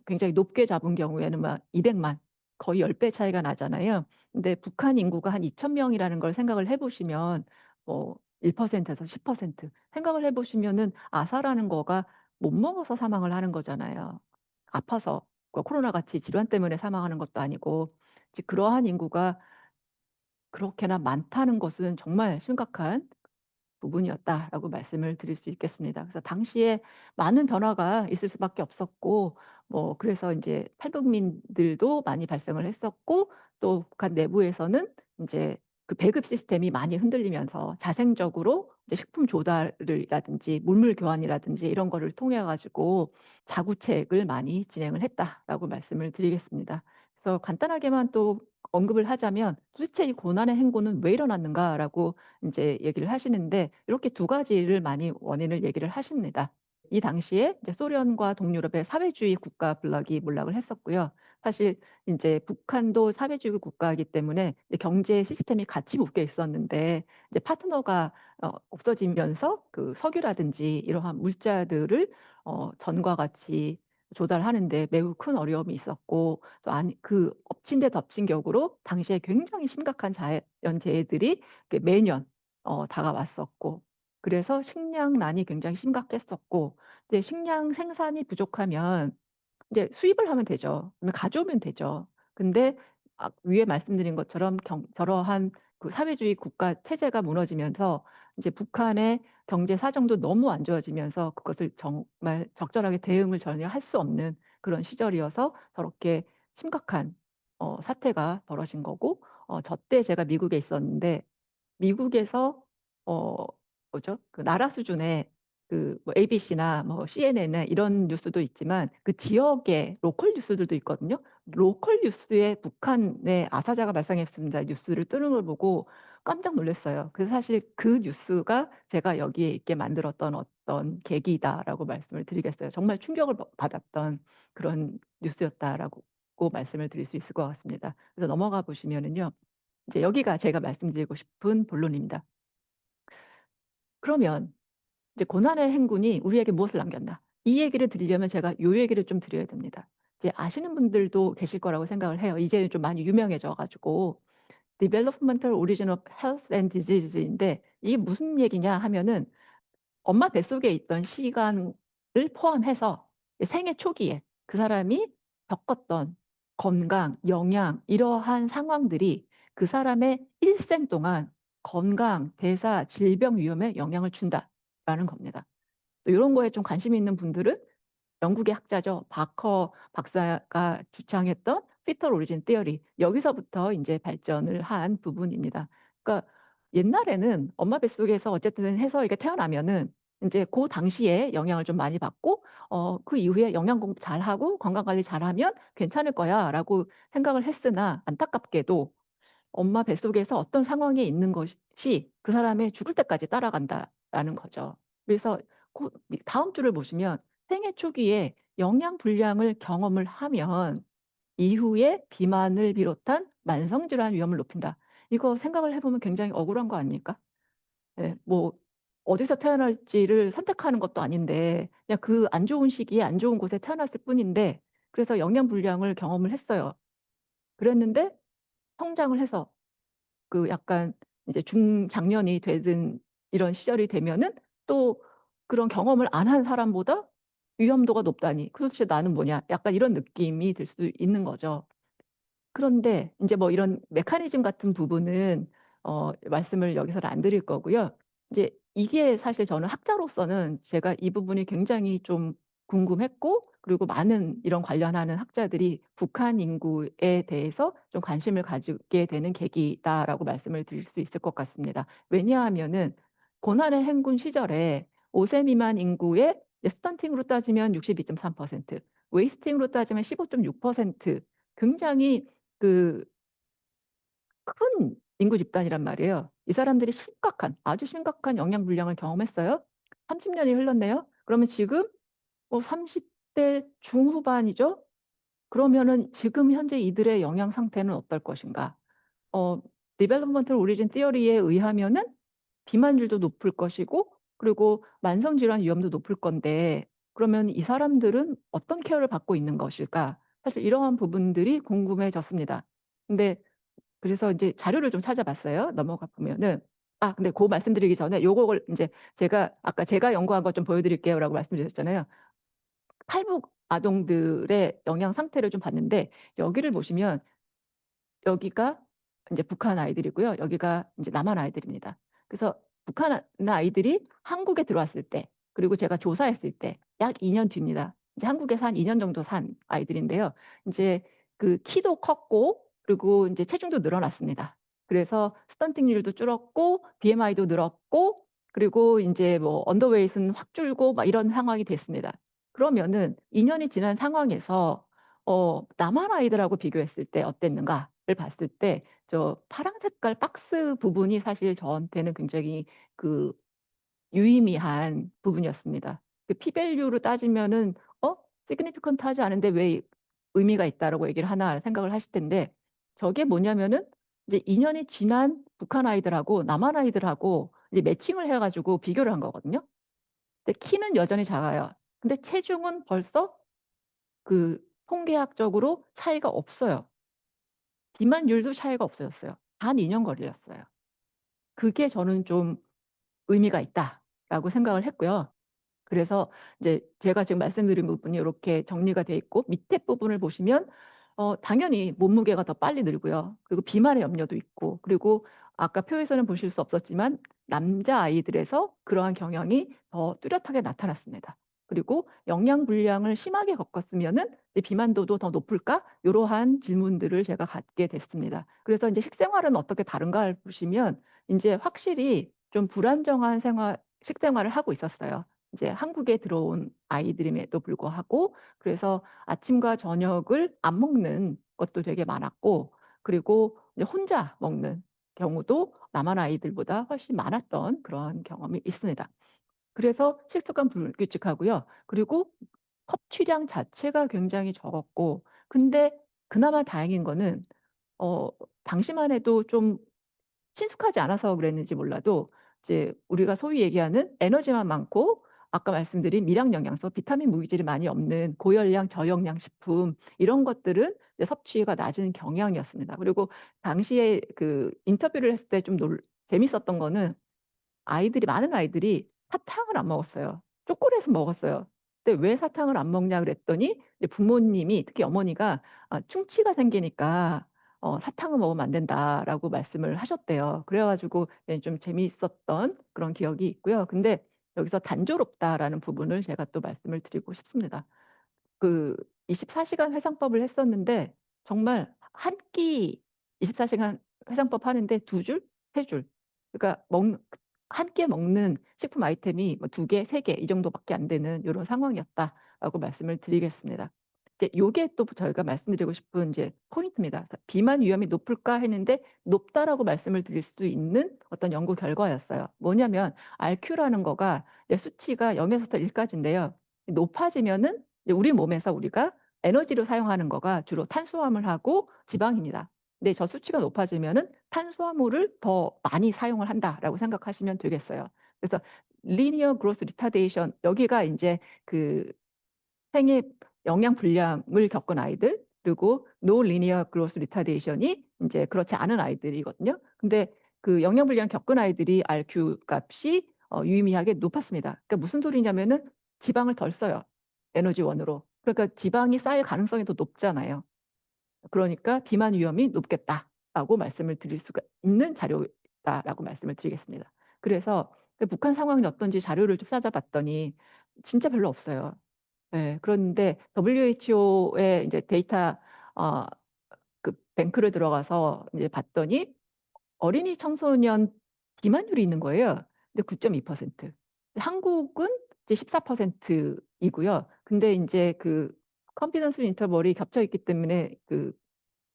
굉장히 높게 잡은 경우에는 막 200만 거의 10배 차이가 나잖아요. 근데 북한 인구가 한 2천 명이라는 걸 생각을 해 보시면 뭐 1% 에서 10% 생각을 해 보시면은 아사라는 거가 못 먹어서 사망을 하는 거잖아요. 아파서 코로나 같이 질환 때문에 사망하는 것도 아니고 이제 그러한 인구가 그렇게나 많다는 것은 정말 심각한 부분이었다라고 말씀을 드릴 수 있겠습니다. 그래서 당시에 많은 변화가 있을 수밖에 없었고 뭐 그래서 인제 탈북민들도 많이 발생을 했었고 또 북한 내부에서는 인제 그 배급 시스템이 많이 흔들리면서 자생적으로 이제 식품 조달을 라든지 물물 교환이라든지 이런 거를 통해 가지고 자구책을 많이 진행을 했다라고 말씀을 드리겠습니다. 그래서 간단하게만 또 언급을 하자면 "도대체 이 고난의 행군은 왜 일어났는가?"라고 인제 얘기를 하시는데 이렇게 두 가지를 많이 원인을 얘기를 하십니다. 이 당시에 이제 소련과 동유럽의 사회주의 국가 블록이 몰락을 했었고요. 사실 인제 북한도 사회주의 국가이기 때문에 이제 경제 시스템이 같이 묶여 있었는데 이제 파트너가 없어지면서 그 석유라든지 이러한 물자들을 전과 같이 조달하는 데 매우 큰 어려움이 있었고 또 아니 그 엎친 데 덮친 격으로 당시에 굉장히 심각한 자연재해들이 이렇게 매년 다가왔었고 그래서 식량난이 굉장히 심각했었고 이제 식량 생산이 부족하면 이제 수입을 하면 되죠. 그러면 가져오면 되죠. 근데 위에 말씀드린 것처럼 저러한 그 사회주의 국가 체제가 무너지면서 이제 북한의 경제 사정도 너무 안 좋아지면서 그것을 정말 적절하게 대응을 전혀 할 수 없는 그런 시절이어서 저렇게 심각한 사태가 벌어진 거고 저 때 제가 미국에 있었는데 미국에서 어 뭐죠? 그 나라 수준의 그 뭐 ABC나 뭐 CNN이나 이런 뉴스도 있지만 그 지역의 로컬 뉴스들도 있거든요. 로컬 뉴스에 북한의 아사자가 발생했습니다 뉴스를 뜨는 걸 보고 깜짝 놀랐어요. 그래서 사실 그 뉴스가 제가 여기에 있게 만들었던 어떤 계기다라고 말씀을 드리겠어요. 정말 충격을 받았던 그런 뉴스였다라고 있다고 말씀을 드릴 수 있을 것 같습니다. 그래서 넘어가 보시면은요. 이제 여기가 제가 말씀드리고 싶은 본론입니다. 그러면 이제 고난의 행군이 우리에게 무엇을 남겼나? 이 얘기를 드리려면 제가 요 얘기를 좀 드려야 됩니다. 이제 아시는 분들도 계실 거라고 생각을 해요. 이제는 좀 많이 유명해져 가지고 Developmental Origin of Health and Disease인데 이게 무슨 얘기냐 하면은 엄마 뱃속에 있던 시간을 포함해서 생애 초기에 그 사람이 겪었던 건강, 영양 이러한 상황들이 그 사람의 일생 동안 건강, 대사, 질병 위험에 영향을 준다라는 겁니다. 또 요런 거에 좀 관심이 있는 분들은 영국의 학자죠. 바커 박사가 주창했던 fetal origin theory 여기서부터 인제 발전을 한 부분입니다. 그러니까 옛날에는 엄마 뱃속에서 어쨌든 해서 이렇게 태어나면은 인제 고 당시에 영향을 좀 많이 받고 그 이후에 영양 공부 잘하고 건강 관리 잘하면 괜찮을 거야라고 생각을 했으나 안타깝게도 엄마 뱃속에서 어떤 상황에 있는 것이 그 사람의 죽을 때까지 따라간다라는 거죠. 그래서 다음 줄을 보시면 생애 초기에 영양 불량을 경험을 하면 이후에 비만을 비롯한 만성 질환 위험을 높인다. 이거 생각을 해 보면 굉장히 억울한 거 아닙니까? 예. 뭐 어디서 태어날지를 선택하는 것도 아닌데 그냥 그 안 좋은 시기에 안 좋은 곳에 태어났을 뿐인데 그래서 영양 불량을 경험을 했어요. 그랬는데 성장을 해서 그 약간 이제 중장년이 되든 이런 시절이 되면은 또 그런 경험을 안 한 사람보다 위험도가 높다니 '그 도대체 나는 뭐냐.' 약간 이런 느낌이 들 수 있는 거죠. 그런데 인제 뭐 이런 메커니즘 같은 부분은 말씀을 여기서는 안 드릴 거고요. 이제 이게 사실 저는 학자로서는 제가 이 부분이 굉장히 좀 궁금했고 그리고 많은 이런 관련하는 학자들이 북한 인구에 대해서 좀 관심을 가지게 되는 계기다라고 말씀을 드릴 수 있을 것 같습니다. 왜냐하면은 고난의 행군 시절에 5세 미만 인구의 이제 스턴팅으로 따지면 62.3% 웨이스팅으로 따지면 15.6% 굉장히 그 큰 인구 집단이란 말이에요. 이 사람들이 심각한 아주 심각한 영양 불량을 경험했어요. 30 년이 흘렀네요. 그러면 지금 30대 중후반이죠. 그러면은 지금 현재 이들의 영양 상태는 어떨 것인가? 어 Developmental Origin Theory에 의하면은 비만율도 높을 것이고 그리고 만성 질환 위험도 높을 건데 그러면 이 사람들은 어떤 케어를 받고 있는 것일까? 사실 이러한 부분들이 궁금해졌습니다. 근데 그래서 인제 자료를 좀 찾아봤어요. 넘어가 보면은 근데 고 말씀드리기 전에 요거를 인제 제가 아까 제가 연구한 것 좀 보여드릴게요라고 말씀드렸잖아요. 탈북 아동들의 영양 상태를 좀 봤는데 여기를 보시면 여기가 인제 북한 아이들이고요. 여기가 인제 남한 아이들입니다. 그래서 북한 아이들이 한국에 들어왔을 때 그리고 제가 조사했을 때 약 2년 뒤입니다. 이제 한국에서 한 2년 정도 산 아이들인데요. 인제 그 키도 컸고 그리고 인제 체중도 늘어났습니다. 그래서 스턴팅률도 줄었고 BMI도 늘었고 그리고 인제 뭐 언더웨이트는 확 줄고 막 이런 상황이 됐습니다. 그러면은 2 년이 지난 상황에서 남한 아이들하고 비교했을 때 어땠는가를 봤을 때 저 파랑 색깔 박스 부분이 사실 저한테는 굉장히 그 유의미한 부분이었습니다. 그 p 밸류로 따지면은 'significant하지 않은데 왜 의미가 있다.'라고 얘기를 하나 생각을 하실 텐데 저게 뭐냐면은 이제 2 년이 지난 북한 아이들하고 남한 아이들하고 이제 매칭을 해 가지고 비교를 한 거거든요. 근데 키는 여전히 작아요. 근데 체중은 벌써 그 통계학적으로 차이가 없어요. 비만율도 차이가 없어졌어요. 단 2년 거리였어요. 그게 저는 좀 '의미가 있다.'라고 생각을 했고요. 그래서 이제 제가 지금 말씀드린 부분이 요렇게 정리가 돼 있고 밑에 부분을 보시면 당연히 몸무게가 더 빨리 늘고요. 그리고 비만의 염려도 있고 그리고 아까 표에서는 보실 수 없었지만 남자아이들에서 그러한 경향이 더 뚜렷하게 나타났습니다. 그리고 "영양 불량을 심하게 겪었으면은 이제 비만도도 더 높을까?" 요러한 질문들을 제가 갖게 됐습니다. 그래서 인제 식생활은 어떻게 다른가를 보시면 인제 확실히 좀 불안정한 식생활을 하고 있었어요. 이제 한국에 들어온 아이들임에도 불구하고 그래서 아침과 저녁을 안 먹는 것도 되게 많았고 그리고 이제 혼자 먹는 경우도 남한 아이들보다 훨씬 많았던 그런 경험이 있습니다. 그래서 식습관 불규칙하고요. 그리고 섭취량 자체가 굉장히 적었고 근데 그나마 다행인 거는 어 당시만 해도 좀 친숙하지 않아서 그랬는지 몰라도 이제 우리가 소위 얘기하는 에너지만 많고 아까 말씀드린 미량 영양소, 비타민, 무기질이 많이 없는 고열량, 저영양 식품 이런 것들은 이제 섭취가 낮은 경향이었습니다. 그리고 당시에 그 인터뷰를 했을 때 좀 놀 재밌었던 거는 많은 아이들이 사탕을 안 먹었어요. 초콜릿은 먹었어요. 근데 "왜 사탕을 안 먹냐?" 그랬더니 이제 부모님이 특히 어머니가 "충치가 생기니까 사탕을 먹으면 안 된다."라고 말씀을 하셨대요. 그래 가지고 예 좀 재미있었던 그런 기억이 있고요. 근데 여기서 "단조롭다."라는 부분을 제가 또 말씀을 드리고 싶습니다. 그 24 시간 회상법을 했었는데 정말 한 끼 24 시간 회상법 하는데 2 줄, 3 줄. 그러니까 한 끼에 먹는 식품 아이템이 뭐 2 개, 3개 이 정도밖에 안 되는 요런 상황이었다라고 말씀을 드리겠습니다. 이제 요게 또 저희가 말씀드리고 싶은 이제 포인트입니다. "비만 위험이 높을까?" 했는데 높다라고 말씀을 드릴 수도 있는 어떤 연구 결과였어요. 뭐냐면 RQ라는 거가 이제 수치가 0 에서부터 1 까지인데요. 높아지면은 이제 우리 몸에서 우리가 에너지로 사용하는 거가 주로 탄수화물하고 지방입니다. 근데 저 수치가 높아지면은 '탄수화물을 더 많이 사용을 한다.'라고 생각하시면 되겠어요. 그래서 linear growth retardation 여기가 인제 그 생애 영양 불량을 겪은 아이들 그리고 no linear growth retardation이 인제 그렇지 않은 아이들이거든요. 근데 그 영양 불량 겪은 아이들이 RQ 값이 유의미하게 높았습니다. 그러니까 무슨 소리냐면은 지방을 덜 써요, 에너지원으로. 그러니까 지방이 쌓일 가능성이 더 높잖아요. 그러니까 "비만 위험이 높겠다."라고 말씀을 드릴 수가 있는 자료다라고 말씀을 드리겠습니다. 그래서 그 북한 상황이 어떤지 자료를 좀 찾아봤더니 진짜 별로 없어요. 예. 그런데 WHO의 인제 데이터 어 그 뱅크를 들어가서 이제 봤더니 어린이 청소년 비만율이 있는 거예요. 근데 9.2%. 한국은 이제 14% 이고요. 근데 인제 그 컨피던스 인터벌이 겹쳐 있기 때문에 그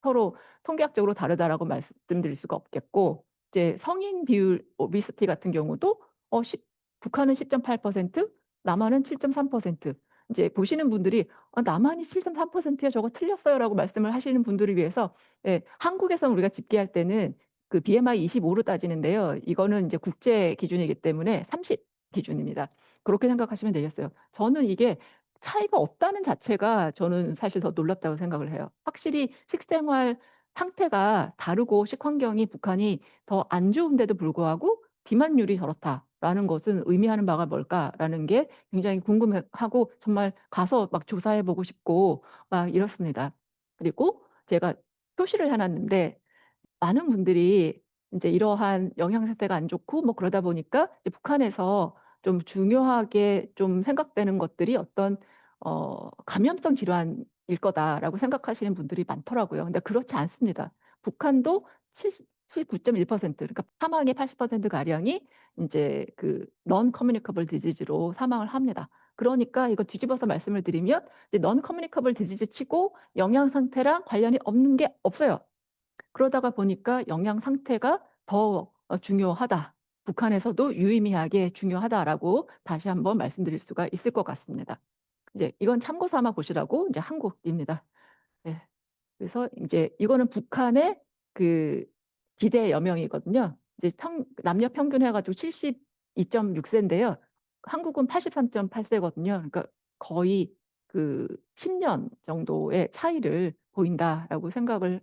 서로 "통계학적으로 다르다."라고 말씀드릴 수가 없겠고 이제 성인 비율 오비시티 같은 경우도 어 십 북한은 10.8% 남한은 7.3% 인제 보시는 분들이 남한이 7.3% 야. 저거 틀렸어요."라고 말씀을 하시는 분들을 위해서 예 한국에서는 우리가 집계할 때는 그 BMI 25로 따지는데요. 이거는 인제 국제 기준이기 때문에 30 기준입니다. 그렇게 생각하시면 되겠어요. 저는 이게 차이가 없다는 자체가 저는 사실 더 놀랍다고 생각을 해요. 확실히 식생활 상태가 다르고 식환경이 북한이 더 안 좋은데도 불구하고 '비만율이 저렇다.'라는 것은 의미하는 바가 뭘까라는 게 굉장히 궁금해 하고 정말 가서 막 조사해 보고 싶고 막 이렇습니다. 그리고 제가 표시를 해 놨는데 많은 분들이 인제 이러한 영양 상태가 안 좋고 뭐 그러다 보니까 이제 북한에서 좀 중요하게 좀 생각되는 것들이 어떤 '감염성 질환일 거다.'라고 생각하시는 분들이 많더라고요. 근데 그렇지 않습니다. 북한도 79.1% 그러니까 사망의 80% 가량이 인제 그 non communicable disease로 사망을 합니다. 그러니까 이거 뒤집어서 말씀을 드리면 이제 non communicable disease 치고 영양 상태랑 관련이 없는 게 없어요. 그러다가 보니까 "영양 상태가 더 중요하다. 북한에서도 유의미하게 중요하다."라고 다시 한번 말씀드릴 수가 있을 것 같습니다. 이제 이건 참고 삼아 보시라고 이제 한국입니다. 네. 그래서 인제 이거는 북한의 그 기대 여명이거든요. 이제 남녀 평균 해 가지고 72.6 세인데요. 한국은 83.8 세거든요. 그러니까 거의 그 10년 정도의 차이를 보인다라고 생각을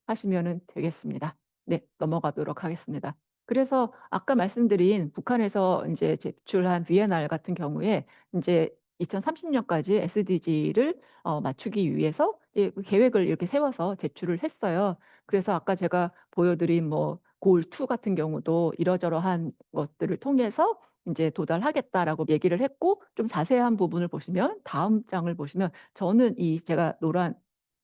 하시면은 되겠습니다. 네. 넘어가도록 하겠습니다. 그래서 아까 말씀드린 북한에서 인제 제출한 VNR 같은 경우에 인제 2030 년까지 SDG를 맞추기 위해서 예 그 계획을 이렇게 세워서 제출을 했어요. 그래서 아까 제가 보여 드린 뭐 goal 2 같은 경우도 이러저러한 것들을 통해서 인제 "도달하겠다."라고 얘기를 했고 좀 자세한 부분을 보시면 다음 장을 보시면 저는 이 제가 노란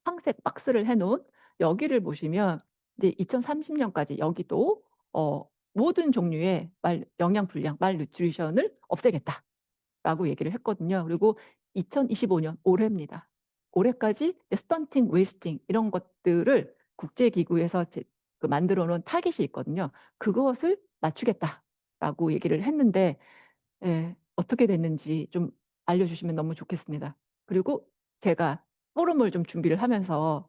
황색 박스를 해 놓은 여기를 보시면 이제 2030 년까지 여기도 "모든 종류의 영양 불량 malnutrition을 없애겠다."라고 얘기를 했거든요. 그리고 2025년 올해입니다. 올해까지 stunting, wasting 이런 것들을 국제 기구에서 만들어 놓은 타깃이 있거든요. "그것을 맞추겠다."라고 얘기를 했는데 예 어떻게 됐는지 좀 알려 주시면 너무 좋겠습니다. 그리고 제가 포럼을 좀 준비를 하면서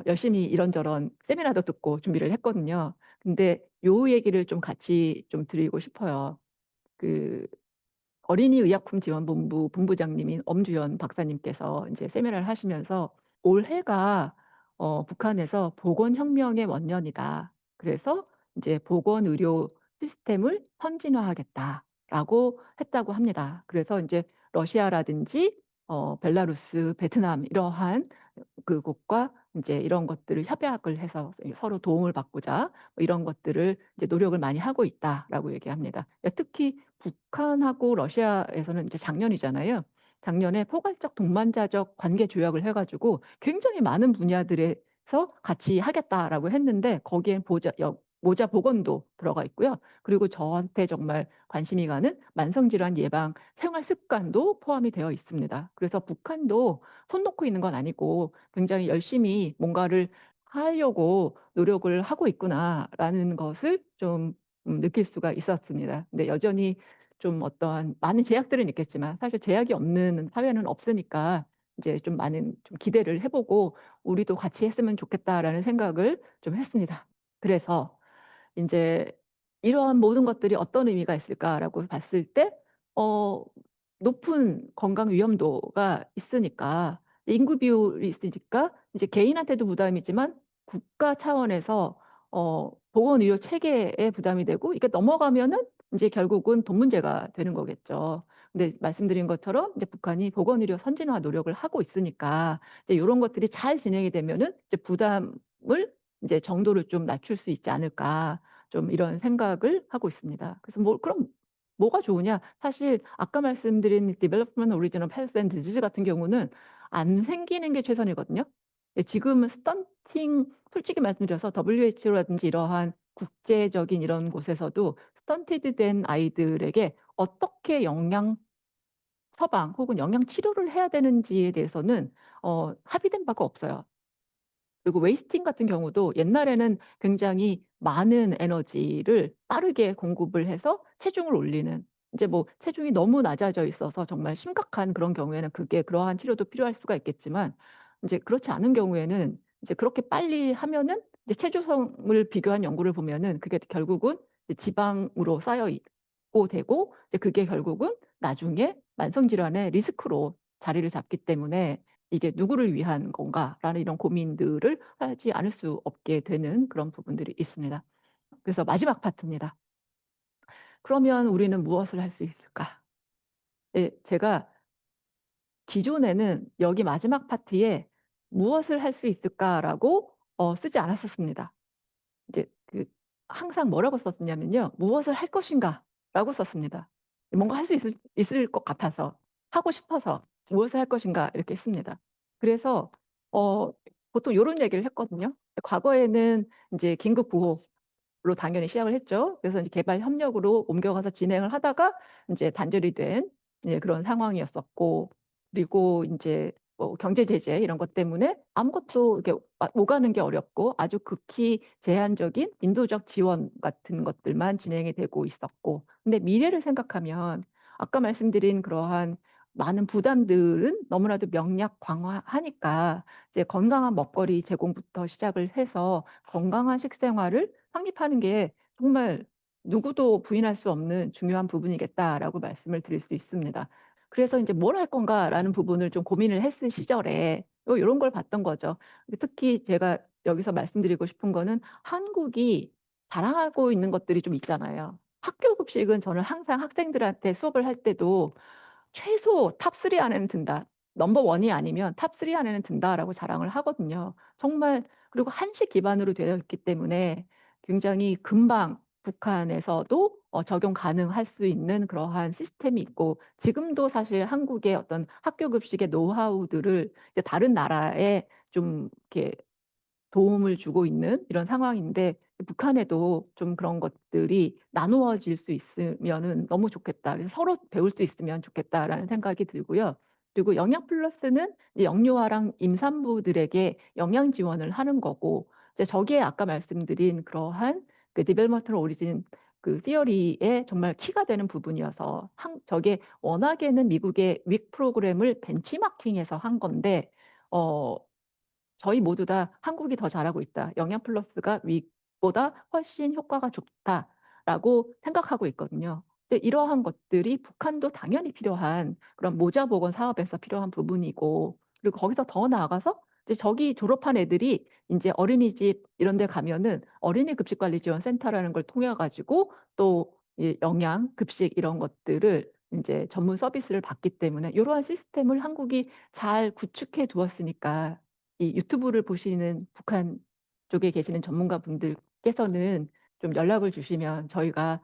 열심히 이런저런 세미나도 듣고 준비를 했거든요. 근데 요 얘기를 좀 같이 좀 드리고 싶어요. 그 어린이의약품지원본부 본부장님인 엄주연 박사님께서 인제 세미나를 하시면서 "올해가 북한에서 보건혁명의 원년이다. 그래서 인제 보건의료 시스템을 선진화하겠다."라고 했다고 합니다. 그래서 인제 러시아라든지 벨라루스, 베트남 이러한 그곳과 인제 이런 것들을 협약을 해서 서로 도움을 받고자 뭐 이런 것들을 이제 노력을 많이 하고 있다라고 얘기합니다. 특히 북한하고 러시아에서는 이제 작년이잖아요. 작년에 포괄적 동반자적 관계 조약을 해 가지고 굉장히 많은 분야들에서 같이 하겠다라고 했는데 거기엔 모자 보건도 들어가 있고요. 그리고 저한테 정말 관심이 가는 만성 질환 예방 생활 습관도 포함이 되어 있습니다. 그래서 북한도 손 놓고 있는 건 아니고 굉장히 열심히 뭔가를 하려고 노력을 하고 있구나라는 것을 좀 느낄 수가 있었습니다. 근데 여전히 좀 어떠한 많은 제약들은 있겠지만 사실 제약이 없는 사회는 없으니까 이제 좀 많은 좀 기대를 해 보고 '우리도 같이 했으면 좋겠다.'라는 생각을 좀 했습니다. 그래서 인제 '이러한 모든 것들이 어떤 의미가 있을까?'라고 봤을 때 어 높은 건강 위험도가 있으니까 인구 비율이 있으니까 이제 개인한테도 부담이지만 국가 차원에서 보건 의료 체계에 부담이 되고 이게 넘어가면은 인제 결국은 돈 문제가 되는 거겠죠. 근데 말씀드린 것처럼 이제 북한이 보건 의료 선진화 노력을 하고 있으니까 이제 요런 것들이 잘 진행이 되면은 이제 '부담을 인제 정도를 좀 낮출 수 있지 않을까.' 좀 이런 생각을 하고 있습니다. 그래서 뭐 그럼 뭐가 좋으냐? 사실 아까 말씀드린 Development Original Health and Disease 같은 경우는 안 생기는 게 최선이거든요. 예 지금은 스턴팅 솔직히 말씀드려서 WHO라든지 이러한 국제적인 이런 곳에서도 스턴티드 된 아이들에게 어떻게 영양 처방 혹은 영양 치료를 해야 되는지에 대해서는 합의된 바가 없어요. 그리고 웨이스팅 같은 경우도 옛날에는 굉장히 많은 에너지를 빠르게 공급을 해서 체중을 올리는 인제 뭐 체중이 너무 낮아져 있어서 정말 심각한 그런 경우에는 그게 그러한 치료도 필요할 수가 있겠지만 인제 그렇지 않은 경우에는 이제 그렇게 빨리 하면은 이제 체중성을 비교한 연구를 보면은 그게 결국은 이제 지방으로 쌓여 있고 되고 이제 그게 결국은 나중에 만성 질환의 리스크로 자리를 잡기 때문에 '이게 누구를 위한 건가?'라는 이런 고민들을 하지 않을 수 없게 되는 그런 부분들이 있습니다. 그래서 마지막 파트입니다. 그러면 우리는 무엇을 할 수 있을까? 예 제가 기존에는 여기 마지막 파트에 '무엇을 할 수 있을까?'라고 쓰지 않았었습니다. 이제 항상 뭐라고 썼냐면요. '무엇을 할 것인가?'라고 썼습니다. 뭔가 할 수 있을 것 같아서 하고 싶어서 '무엇을 할 것인가?' 이렇게 했습니다. 그래서 어 보통 요런 얘기를 했거든요. 과거에는 인제 긴급 구호 로 당연히 시작을 했죠. 그래서 이제 개발 협력으로 옮겨가서 진행을 하다가 인제 단절이 된 그런 상황이었었고 그리고 인제 뭐 경제 제재 이런 것 때문에 아무것도 이렇게 오가는 게 어렵고 아주 극히 제한적인 인도적 지원 같은 것들만 진행이 되고 있었고 근데 미래를 생각하면 아까 말씀드린 그러한 많은 부담들은 너무나도 명약광화하니까 이제 건강한 먹거리 제공부터 시작을 해서 건강한 식생활을 확립하는 게 정말 누구도 부인할 수 없는 중요한 부분이겠다라고 말씀을 드릴 수 있습니다. 그래서 인제 '뭘 할 건가.'라는 부분을 좀 고민을 했을 시절에 요런 걸 봤던 거죠. 근데 특히 제가 여기서 말씀드리고 싶은 거는 한국이 자랑하고 있는 것들이 좀 있잖아요. 학교 급식은 저는 항상 학생들한테 수업을 할 때도 최소 탑 3 안에는 든다. 넘버 1이 아니면 탑 3 안에는 든다라고 자랑을 하거든요. 정말 그리고 한식 기반으로 되어 있기 때문에 굉장히 금방 북한에서도 적용 가능할 수 있는 그러한 시스템이 있고 지금도 사실 한국의 어떤 학교 급식의 노하우들을 이제 다른 나라에 좀 이렇게 도움을 주고 있는 이런 상황인데 북한에도 좀 그런 것들이 나누어질 수 있으면은 너무 좋겠다. 그래서 '서로 배울 수 있으면 좋겠다.'라는 생각이 들고요. 그리고 영양 플러스는 이제 영유아랑 임산부들에게 영양 지원을 하는 거고 이제 저기에 아까 말씀드린 그러한 디벨롭먼털 오리진 티어리의 정말 키가 되는 부분이어서 저게 워낙에는 미국의 윅 프로그램을 벤치마킹해서 한 건데 어 저희 모두 다 '한국이 더 잘하고 있다. 영양 플러스가 위보다 훨씬 효과가 좋다.'라고 생각하고 있거든요. 근데 이러한 것들이 북한도 당연히 필요한 그런 모자 보건 사업에서 필요한 부분이고, 그리고 거기서 더 나아가서 이제 저기 졸업한 애들이 인제 어린이집 이런 데 가면은 어린이 급식관리지원센터라는 걸 통해 가지고 또 이 영양, 급식 이런 것들을 인제 전문 서비스를 받기 때문에 요러한 시스템을 한국이 잘 구축해 두었으니까 이 유튜브를 보시는 북한 쪽에 계시는 전문가분들께서는 좀 연락을 주시면 저희가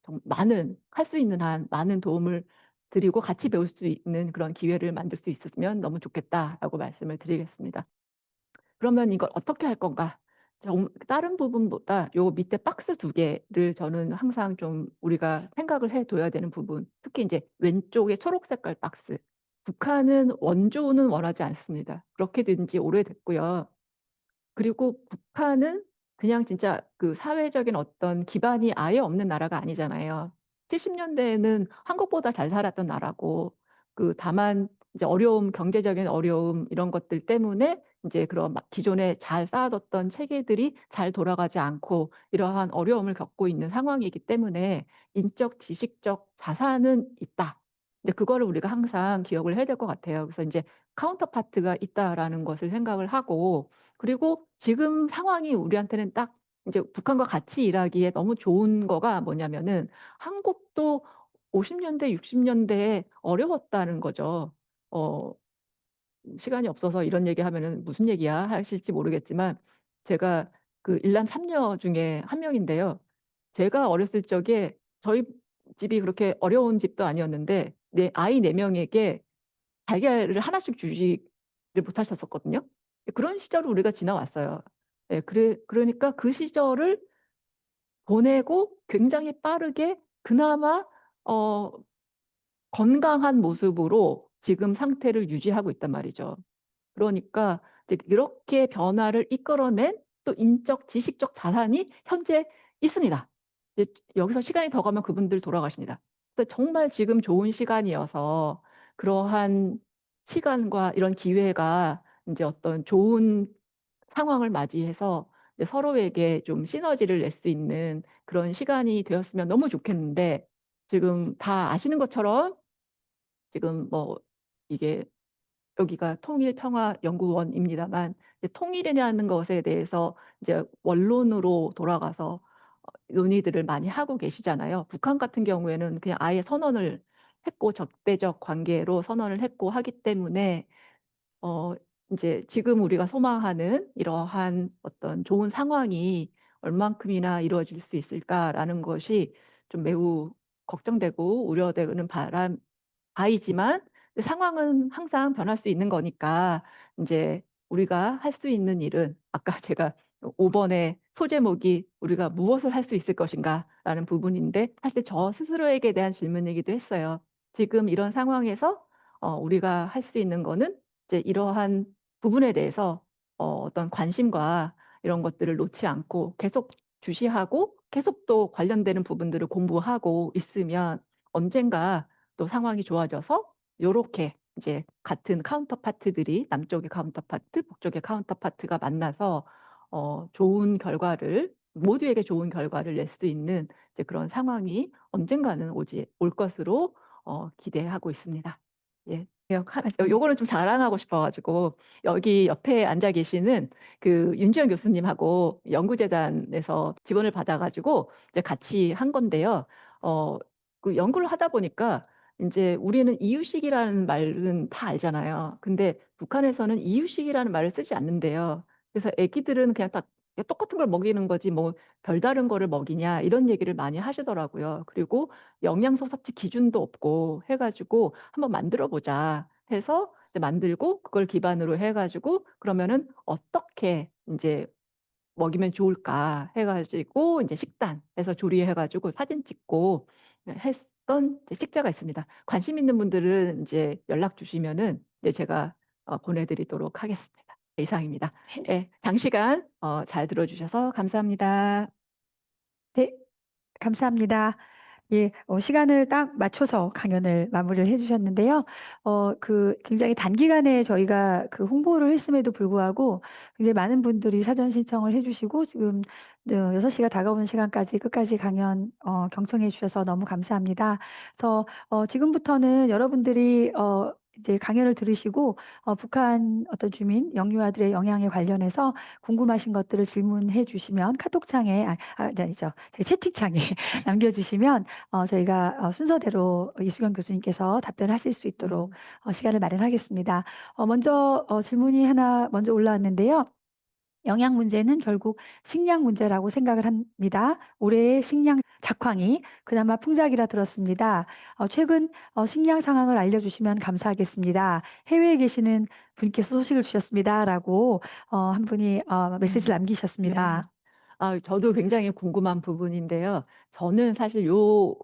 좀 많은 할 수 있는 한 많은 도움을 드리고 같이 배울 수 있는 그런 기회를 만들 수 있었으면 너무 좋겠다라고 말씀을 드리겠습니다. 그러면 이걸 어떻게 할 건가? 다른 부분보다 요 밑에 박스 두 개를 저는 항상 좀 우리가 생각을 해 둬야 되는 부분, 특히 인제 왼쪽에 초록 색깔 박스. 북한은 원조는 원하지 않습니다. 그렇게 된 지 오래됐고요. 그리고 북한은 그냥 진짜 그 사회적인 어떤 기반이 아예 없는 나라가 아니잖아요. 70 년대에는 한국보다 잘 살았던 나라고, 다만 이제 어려움, 경제적인 어려움 이런 것들 때문에 인제 그런 막 기존에 잘 쌓아뒀던 체계들이 잘 돌아가지 않고 이러한 어려움을 겪고 있는 상황이기 때문에 '인적, 지식적 자산은 있다.' 이제 그거를 우리가 항상 기억을 해야 될 것 같아요. 그래서 인제 '카운터파트가 있다.'라는 것을 생각을 하고, 그리고 지금 상황이 우리한테는 딱 인제 북한과 같이 일하기에 너무 좋은 거가 뭐냐면은 한국도 50 년대 60 년대에 어려웠다는 거죠. 어 시간이 없어서 이런 얘기하면은 "무슨 얘기야?" 하실지 모르겠지만, 제가 그 일남 3녀 중에 한 명인데요. 제가 어렸을 적에 저희 집이 그렇게 어려운 집도 아니었는데 네 아이 4 명에게 달걀을 하나씩 주지를 못하셨었거든요. 그런 시절을 우리가 지나왔어요. 예, 그러니까 그 시절을 보내고 굉장히 빠르게 그나마 어 건강한 모습으로 지금 상태를 유지하고 있단 말이죠. 그러니까 이제 이렇게 변화를 이끌어낸 또 인적, 지식적 자산이 현재 있습니다. 이제 여기서 시간이 더 가면 그분들 돌아가십니다. 그래서 정말 지금 좋은 시간이어서 그러한 시간과 이런 기회가 인제 어떤 좋은 상황을 맞이해서 이제 서로에게 좀 시너지를 낼 수 있는 그런 시간이 되었으면 너무 좋겠는데, 지금 다 아시는 것처럼 지금 뭐 이게 여기가 통일평화연구원입니다만, 이제 통일이라는 것에 대해서 이제 원론으로 돌아가서 논의들을 많이 하고 계시잖아요. 북한 같은 경우에는 그냥 아예 선언을 했고 적대적 관계로 선언을 했고 하기 때문에 어 인제 지금 우리가 소망하는 이러한 어떤 좋은 상황이 얼만큼이나 이루어질 수 있을까라는 것이 좀 매우 걱정되고 우려되는 바이지만, 상황은 항상 변할 수 있는 거니까 인제 우리가 할 수 있는 일은 아까 제가 5 번의 소제목이 '우리가 무엇을 할 수 있을 것인가.'라는 부분인데, 사실 저 스스로에게 대한 질문이기도 했어요. 지금 이런 상황에서 우리가 할 수 있는 거는 이제 이러한 부분에 대해서 어떤 관심과 이런 것들을 놓지 않고 계속 주시하고 계속 또 관련되는 부분들을 공부하고 있으면 언젠가 또 상황이 좋아져서 요렇게 이제 같은 카운터파트들이 남쪽의 카운터파트, 북쪽의 카운터파트가 만나서 좋은 결과를, 모두에게 좋은 결과를 낼 수 있는 이제 그런 상황이 언젠가는 오지 올 것으로 기대하고 있습니다. 예. 맞습니다. 요거는 좀 자랑하고 싶어 가지고, 여기 옆에 앉아 계시는 그 윤지영 교수님하고 연구재단에서 지원을 받아 가지고 이제 같이 한 건데요. 어 연구를 하다 보니까 인제 우리는 이유식이라는 말은 다 알잖아요. 근데 북한에서는 이유식이라는 말을 쓰지 않는대요. 그래서 애기들은 그냥 다 똑같은 걸 먹이는 거지 뭐 "별다른 거를 먹이냐." 이런 얘기를 많이 하시더라고요. 그리고 영양소 섭취 기준도 없고 해 가지고 "한번 만들어 보자." 해서 이제 만들고, 그걸 기반으로 해 가지고 그러면은 어떻게 인제 먹이면 좋을까 해 가지고 인제 식단해서 조리해 가지고 사진 찍고 했던 이제 식자가 있습니다. 관심 있는 분들은 인제 연락 주시면은 이제 제가 보내 드리도록 하겠습니다. 이상입니다. 예. 장시간 잘 들어 주셔서 감사합니다. 네. 감사합니다. 예. 시간을 딱 맞춰서 강연을 마무리를 해 주셨는데요. 굉장히 단기간에 저희가 그 홍보를 했음에도 불구하고 굉장히 많은 분들이 사전 신청을 해 주시고 지금 6 시가 다가오는 시간까지 끝까지 강연 경청해 주셔서 너무 감사합니다. 그래서 지금부터는 여러분들이 이제 강연을 들으시고 북한 어떤 주민 영유아들의 영향에 관련해서 궁금하신 것들을 질문해 주시면 카톡창에 아니죠. 저희 채팅창에 남겨 주시면 저희가 순서대로 이수경 교수님께서 답변하실 수 있도록 시간을 마련하겠습니다. 먼저 질문이 하나 먼저 올라왔는데요. 영양 문제는 결국 식량 문제라고 생각을 합니다. 올해의 식량 작황이 그나마 풍작이라 들었습니다. 최근 식량 상황을 알려주시면 감사하겠습니다. 해외에 계시는 분께서 소식을 주셨습니다.라고 한 분이 메시지를 네. 남기셨습니다. 저도 굉장히 궁금한 부분인데요. 저는 사실 요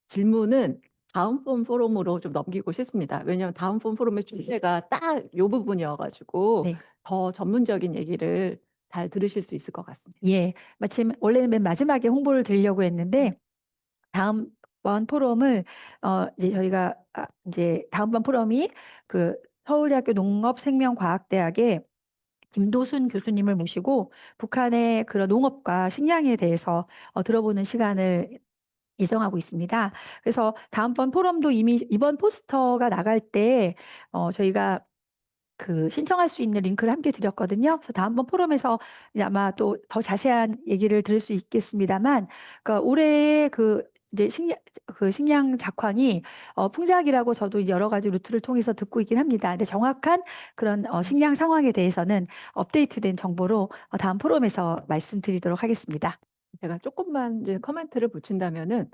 질문은 다음번 포럼으로 좀 넘기고 싶습니다. 왜냐하면 다음번 포럼의 주제가 딱 요 부분이어 가지고 네. 더 전문적인 얘기를 잘 들으실 수 있을 것 같습니다. 예. 마침 원래는 맨 마지막에 홍보를 드리려고 했는데 다음번 포럼을 이제 저희가 인제 다음번 포럼이 그 서울대학교 농업생명과학대학의 김도순 교수님을 모시고 북한의 그런 농업과 식량에 대해서 들어보는 시간을 예정하고 있습니다. 그래서 다음번 포럼도 이미 이번 포스터가 나갈 때 저희가 그 신청할 수 있는 링크를 함께 드렸거든요. 그래서 다음번 포럼에서 이제 아마 또 더 자세한 얘기를 들을 수 있겠습니다만 그러니까 올해의 그 이제 식량 작황이 풍작이라고 저도 이제 여러 가지 루트를 통해서 듣고 있긴 합니다. 근데 정확한 그런 식량 상황에 대해서는 업데이트된 정보로 다음 포럼에서 말씀드리도록 하겠습니다. 제가 조금만 이제 코멘트를 붙인다면은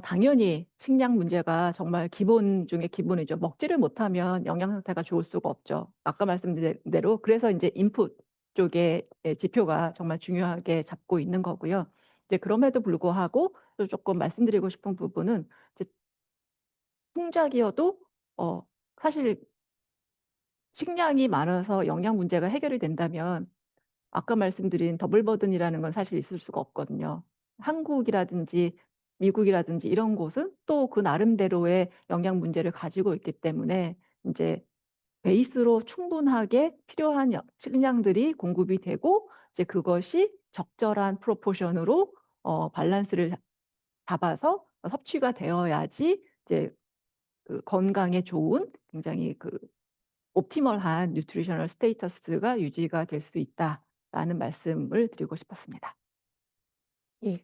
당연히 식량 문제가 정말 기본 중에 기본이죠. 먹지를 못하면 영양 상태가 좋을 수가 없죠. 아까 말씀드린 대로 그래서 인제 인풋 쪽에 지표가 정말 중요하게 잡고 있는 거고요. 이제 그럼에도 불구하고 또 쪼끔 말씀드리고 싶은 부분은 이제 풍작이어도 어 사실 식량이 많아서 영양 문제가 해결이 된다면 아까 말씀드린 더블 버든이라는 건 사실 있을 수가 없거든요. 한국이라든지 미국이라든지 이런 곳은 또 그 나름대로의 영양 문제를 가지고 있기 때문에 인제 베이스로 충분하게 필요한 식량들이 공급이 되고 이제 그것이 적절한 프로포션으로 밸런스를 잡아서 섭취가 되어야지 이제 그 건강에 좋은 굉장히 그 옵티멀한 뉴트리셔널 스테이터스가 유지가 될 수 있다라는 말씀을 드리고 싶었습니다. 예.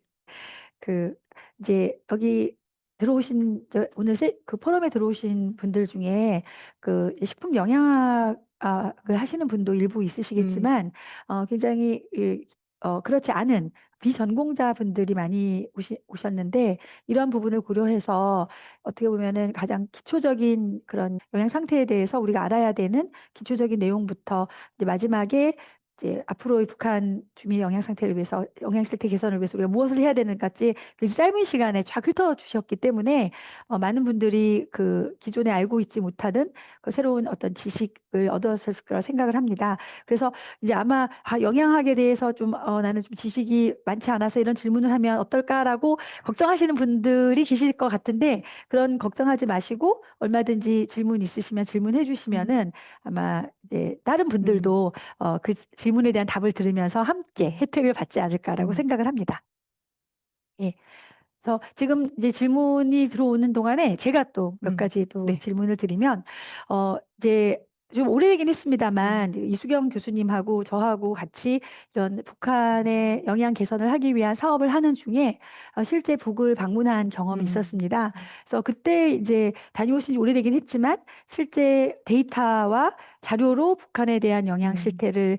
그 이제 여기 들어오신 오늘 그 포럼에 들어오신 분들 중에 그 식품 영양학을 하시는 분도 일부 음. 있으시겠지만 굉장히 그렇지 않은 비전공자분들이 많이 오셨는데 이러한 부분을 고려해서 어떻게 보면은 가장 기초적인 그런 영양 상태에 대해서 우리가 알아야 되는 기초적인 내용부터 이제 마지막에 이제 앞으로의 북한 주민의 영양 상태를 위해서 영양 실태 개선을 위해서 우리가 무엇을 해야 되는가지 그 짧은 시간에 쫙 훑어 주셨기 때문에 많은 분들이 그 기존에 알고 있지 못하던 그 새로운 어떤 지식을 얻었을 거라 생각을 합니다. 그래서 이제 아마 '아 영양학에 대해서 좀 나는 좀 지식이 많지 않아서 이런 질문을 하면 어떨까?'라고 걱정하시는 분들이 계실 것 같은데 그런 걱정하지 마시고 얼마든지 질문 있으시면 질문해 음. 주시면은 아마 이제 다른 음. 분들도 그 질문에 대한 답을 들으면서 함께 음. 혜택을 받지 않을까라고 음. 생각을 합니다. 예. 그래서 지금 이제 질문이 들어오는 동안에 제가 또 몇 가지 또 네. 질문을 드리면 이제 좀 오래되긴 음. 했습니다만 이제 이수경 교수님하고 저하고 같이 이런 북한의 영양 개선을 하기 위한 사업을 하는 중에 실제 북을 방문한 경험이 음. 있었습니다. 그래서 그때 이제 다녀오신 지 오래되긴 했지만 실제 데이터와 자료로 북한에 대한 영양 음. 실태를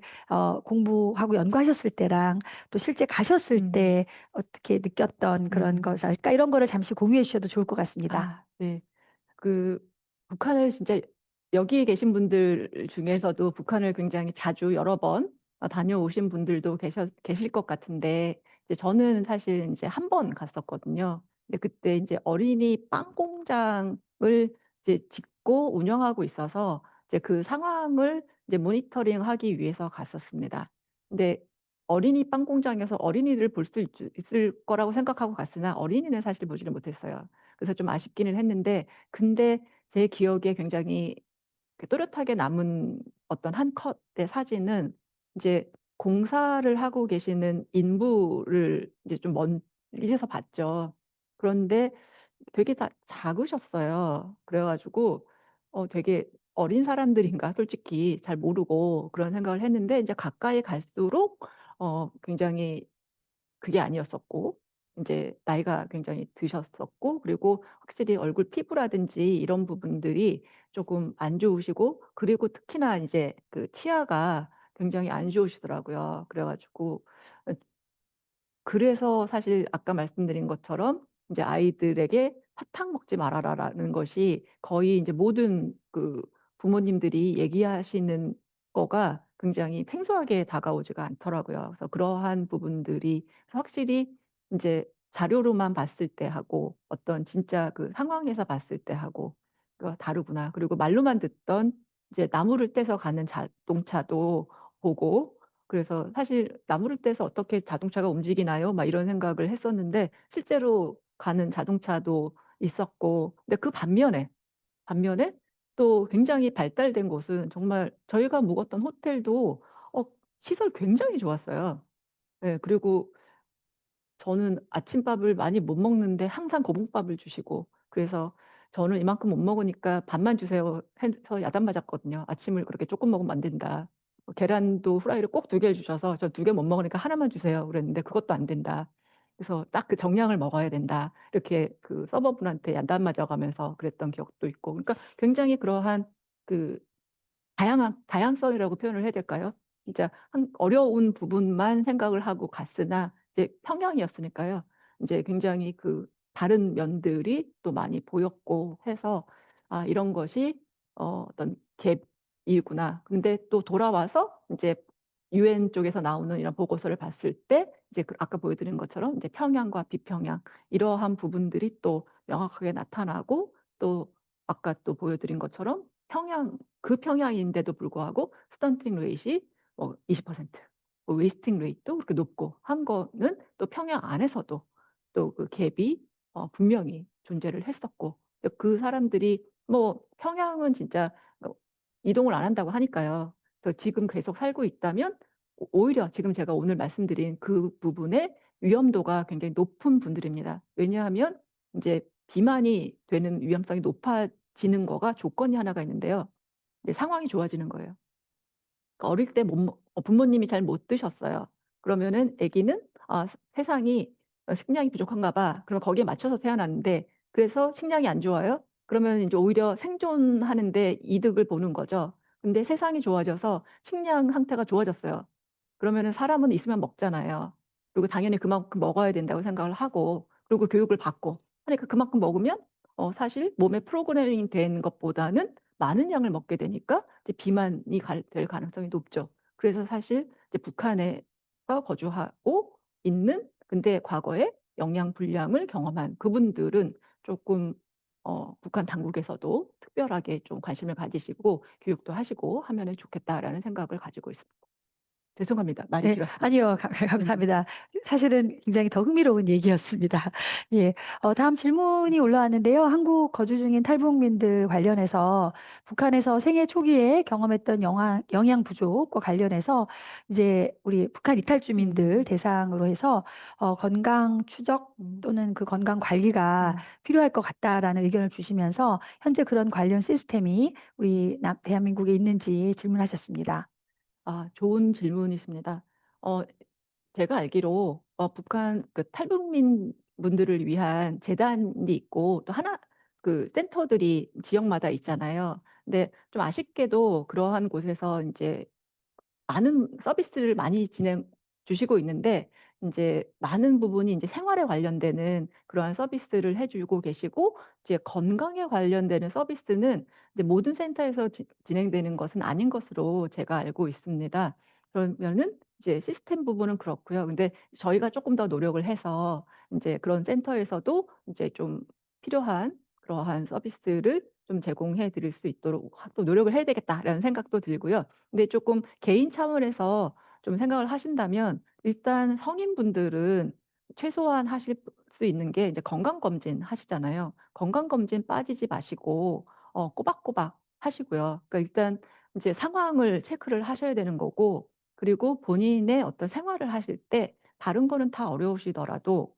공부하고 연구하셨을 때랑 또 실제 가셨을 음. 때 어떻게 느꼈던 그런 음. 것랄까 이런 거를 잠시 공유해 주셔도 좋을 것 같습니다. 네. 그 북한을 진짜 여기에 계신 분들 중에서도 북한을 굉장히 자주 여러 번 다녀오신 분들도 계실 것 같은데 이제 저는 사실 인제 한 번 갔었거든요. 근데 그때 인제 어린이 빵 공장을 이제 짓고 운영하고 있어서 이제 그 상황을 이제 모니터링하기 위해서 갔었습니다. 근데 어린이 빵 공장에서 어린이를 볼 수 있을 거라고 생각하고 갔으나 어린이는 사실 보지를 못했어요. 그래서 좀 아쉽기는 했는데, 근데 제 기억에 굉장히 또렷하게 남은 어떤 한 컷의 사진은 이제 공사를 하고 계시는 인부를 이제 좀 멀리서 봤죠. 그런데 되게 다 작으셨어요. 그래 가지고 되게 '어린 사람들인가?' 솔직히 잘 모르고 그런 생각을 했는데, 인제 가까이 갈수록 굉장히 그게 아니었었고, 인제 나이가 굉장히 드셨었고, 그리고 확실히 얼굴 피부라든지 이런 부분들이 쪼금 안 좋으시고, 그리고 특히나 이제 그 치아가 굉장히 안 좋으시더라고요. 그래 가지고 어 그래서 사실 아까 말씀드린 것처럼 인제 아이들에게 "사탕 먹지 말아라."라는 것이 거의 인제 모든 그 부모님들이 얘기하시는 거가 굉장히 생소하게 다가오지가 않더라고요. 그래서 그러한 부분들이 확실히 인제 자료로만 봤을 때 하고 어떤 진짜 그 상황에서 봤을 때 하고 다르구나. 그리고 말로만 듣던 이제 나무를 떼서 가는 자동차도 보고, 그래서 사실 '나무를 떼서 어떻게 자동차가 움직이나요?' 막 이런 생각을 했었는데, 실제로 가는 자동차도 있었고. 근데 그 반면에 또 굉장히 발달된 곳은 정말 저희가 묵었던 호텔도 어 시설 굉장히 좋았어요. 예. 그리고 저는 아침밥을 많이 못 먹는데 항상 거북밥을 주시고, 그래서 저는 "이만큼 못 먹으니까 반만 주세요." 해서 야단 맞았거든요. "아침을 그렇게 쪼끔 먹으면 안 된다." 계란도 후라이를 꼭 2 개 주셔서 "저 2개 못 먹으니까 하나만 주세요." 그랬는데 "그것도 안 된다." 그래서 "딱 그 정량을 먹어야 된다." 이렇게 그 서버분한테 야단 맞아 가면서 그랬던 기억도 있고. 그러니까 굉장히 그러한 그 다양성이라고 표현을 해야 될까요? 진짜 한 어려운 부분만 생각을 하고 갔으나 이제 평양이었으니까요. 인제 굉장히 그 다른 면들이 또 많이 보였고 해서 '아 이런 것이 어떤 갭이구나.' 근데 또 돌아와서 인제 유엔 쪽에서 나오는 이런 보고서를 봤을 때 이제 그 아까 보여 드린 것처럼 이제 평양과 비평양 이러한 부분들이 또 명확하게 나타나고, 또 아까 또 보여 드린 것처럼 평양인데도 불구하고 스턴팅 레이트이 20%, 웨이스팅 레이트도 그렇게 높고 한 거는 또 평양 안에서도 또 그 갭이 분명히 존재를 했었고, 그 사람들이 뭐 평양은 진짜 이동을 안 한다고 하니까요. 그래서 지금 계속 살고 있다면 오히려 지금 제가 오늘 말씀드린 그 부분의 위험도가 굉장히 높은 분들입니다. 왜냐하면 인제 비만이 되는 위험성이 높아지는 거가 조건이 하나가 있는데요. 네, 상황이 좋아지는 거예요. 그러니까 어릴 때 못 먹 부모님이 잘 못 드셨어요. 그러면은 아기는 '아 세상이 식량이 부족한가 봐.' 그러면 거기에 맞춰서 태어났는데, 그래서 식량이 안 좋아요? 그러면 인제 오히려 생존하는 데 이득을 보는 거죠. 근데 세상이 좋아져서 식량 상태가 좋아졌어요. 그러면은 사람은 있으면 먹잖아요. 그리고 당연히 그만큼 먹어야 된다고 생각을 하고, 그리고 교육을 받고 하니까 그만큼 먹으면 사실 몸에 프로그래밍 된 것보다는 많은 양을 먹게 되니까 이제 비만이 될 가능성이 높죠. 그래서 사실 이제 북한에서 거주하고 있는, 근데 과거에 영양 불량을 경험한 그분들은 쪼끔 북한 당국에서도 특별하게 좀 관심을 가지시고 교육도 하시고 하면은 좋겠다라는 생각을 가지고 있습니다. 죄송합니다. 말이 네. 길었습니다. 아니요. 음. 감사합니다. 사실은 굉장히 더 흥미로운 얘기였습니다. 예. 다음 질문이 올라왔는데요. 한국 거주 중인 탈북민들 관련해서 북한에서 생애 초기에 경험했던 영양 부족과 관련해서 이제 우리 북한 이탈 주민들 음. 대상으로 해서 건강 추적 음. 또는 그 건강 관리가 음. 필요할 것 같다라는 의견을 주시면서 현재 그런 관련 시스템이 우리 대한민국에 있는지 질문하셨습니다. 아 좋은 질문이십니다. 어 제가 알기로 북한 그 탈북민 분들을 위한 재단이 있고, 또 하나 그 센터들이 지역마다 있잖아요. 근데 좀 아쉽게도 그러한 곳에서 인제 많은 서비스를 많이 주시고 있는데, 인제 많은 부분이 인제 생활에 관련되는 그러한 서비스를 해 주고 계시고, 이제 건강에 관련되는 서비스는 이제 모든 센터에서 진행되는 것은 아닌 것으로 제가 알고 있습니다. 그러면은 이제 시스템 부분은 그렇고요. 근데 저희가 쪼끔 더 노력을 해서 인제 그런 센터에서도 인제 좀 필요한 그러한 서비스를 좀 제공해 드릴 수 있도록 또 노력을 해야 되겠다라는 생각도 들고요. 근데 쪼끔 개인 차원에서 좀 생각을 하신다면 일단 성인분들은 최소한 하실 수 있는 게 이제 건강검진 하시잖아요. 건강검진 빠지지 마시고 꼬박꼬박 하시고요. 그러니까 일단 이제 상황을 체크를 하셔야 되는 거고, 그리고 본인의 어떤 생활을 하실 때 다른 거는 다 어려우시더라도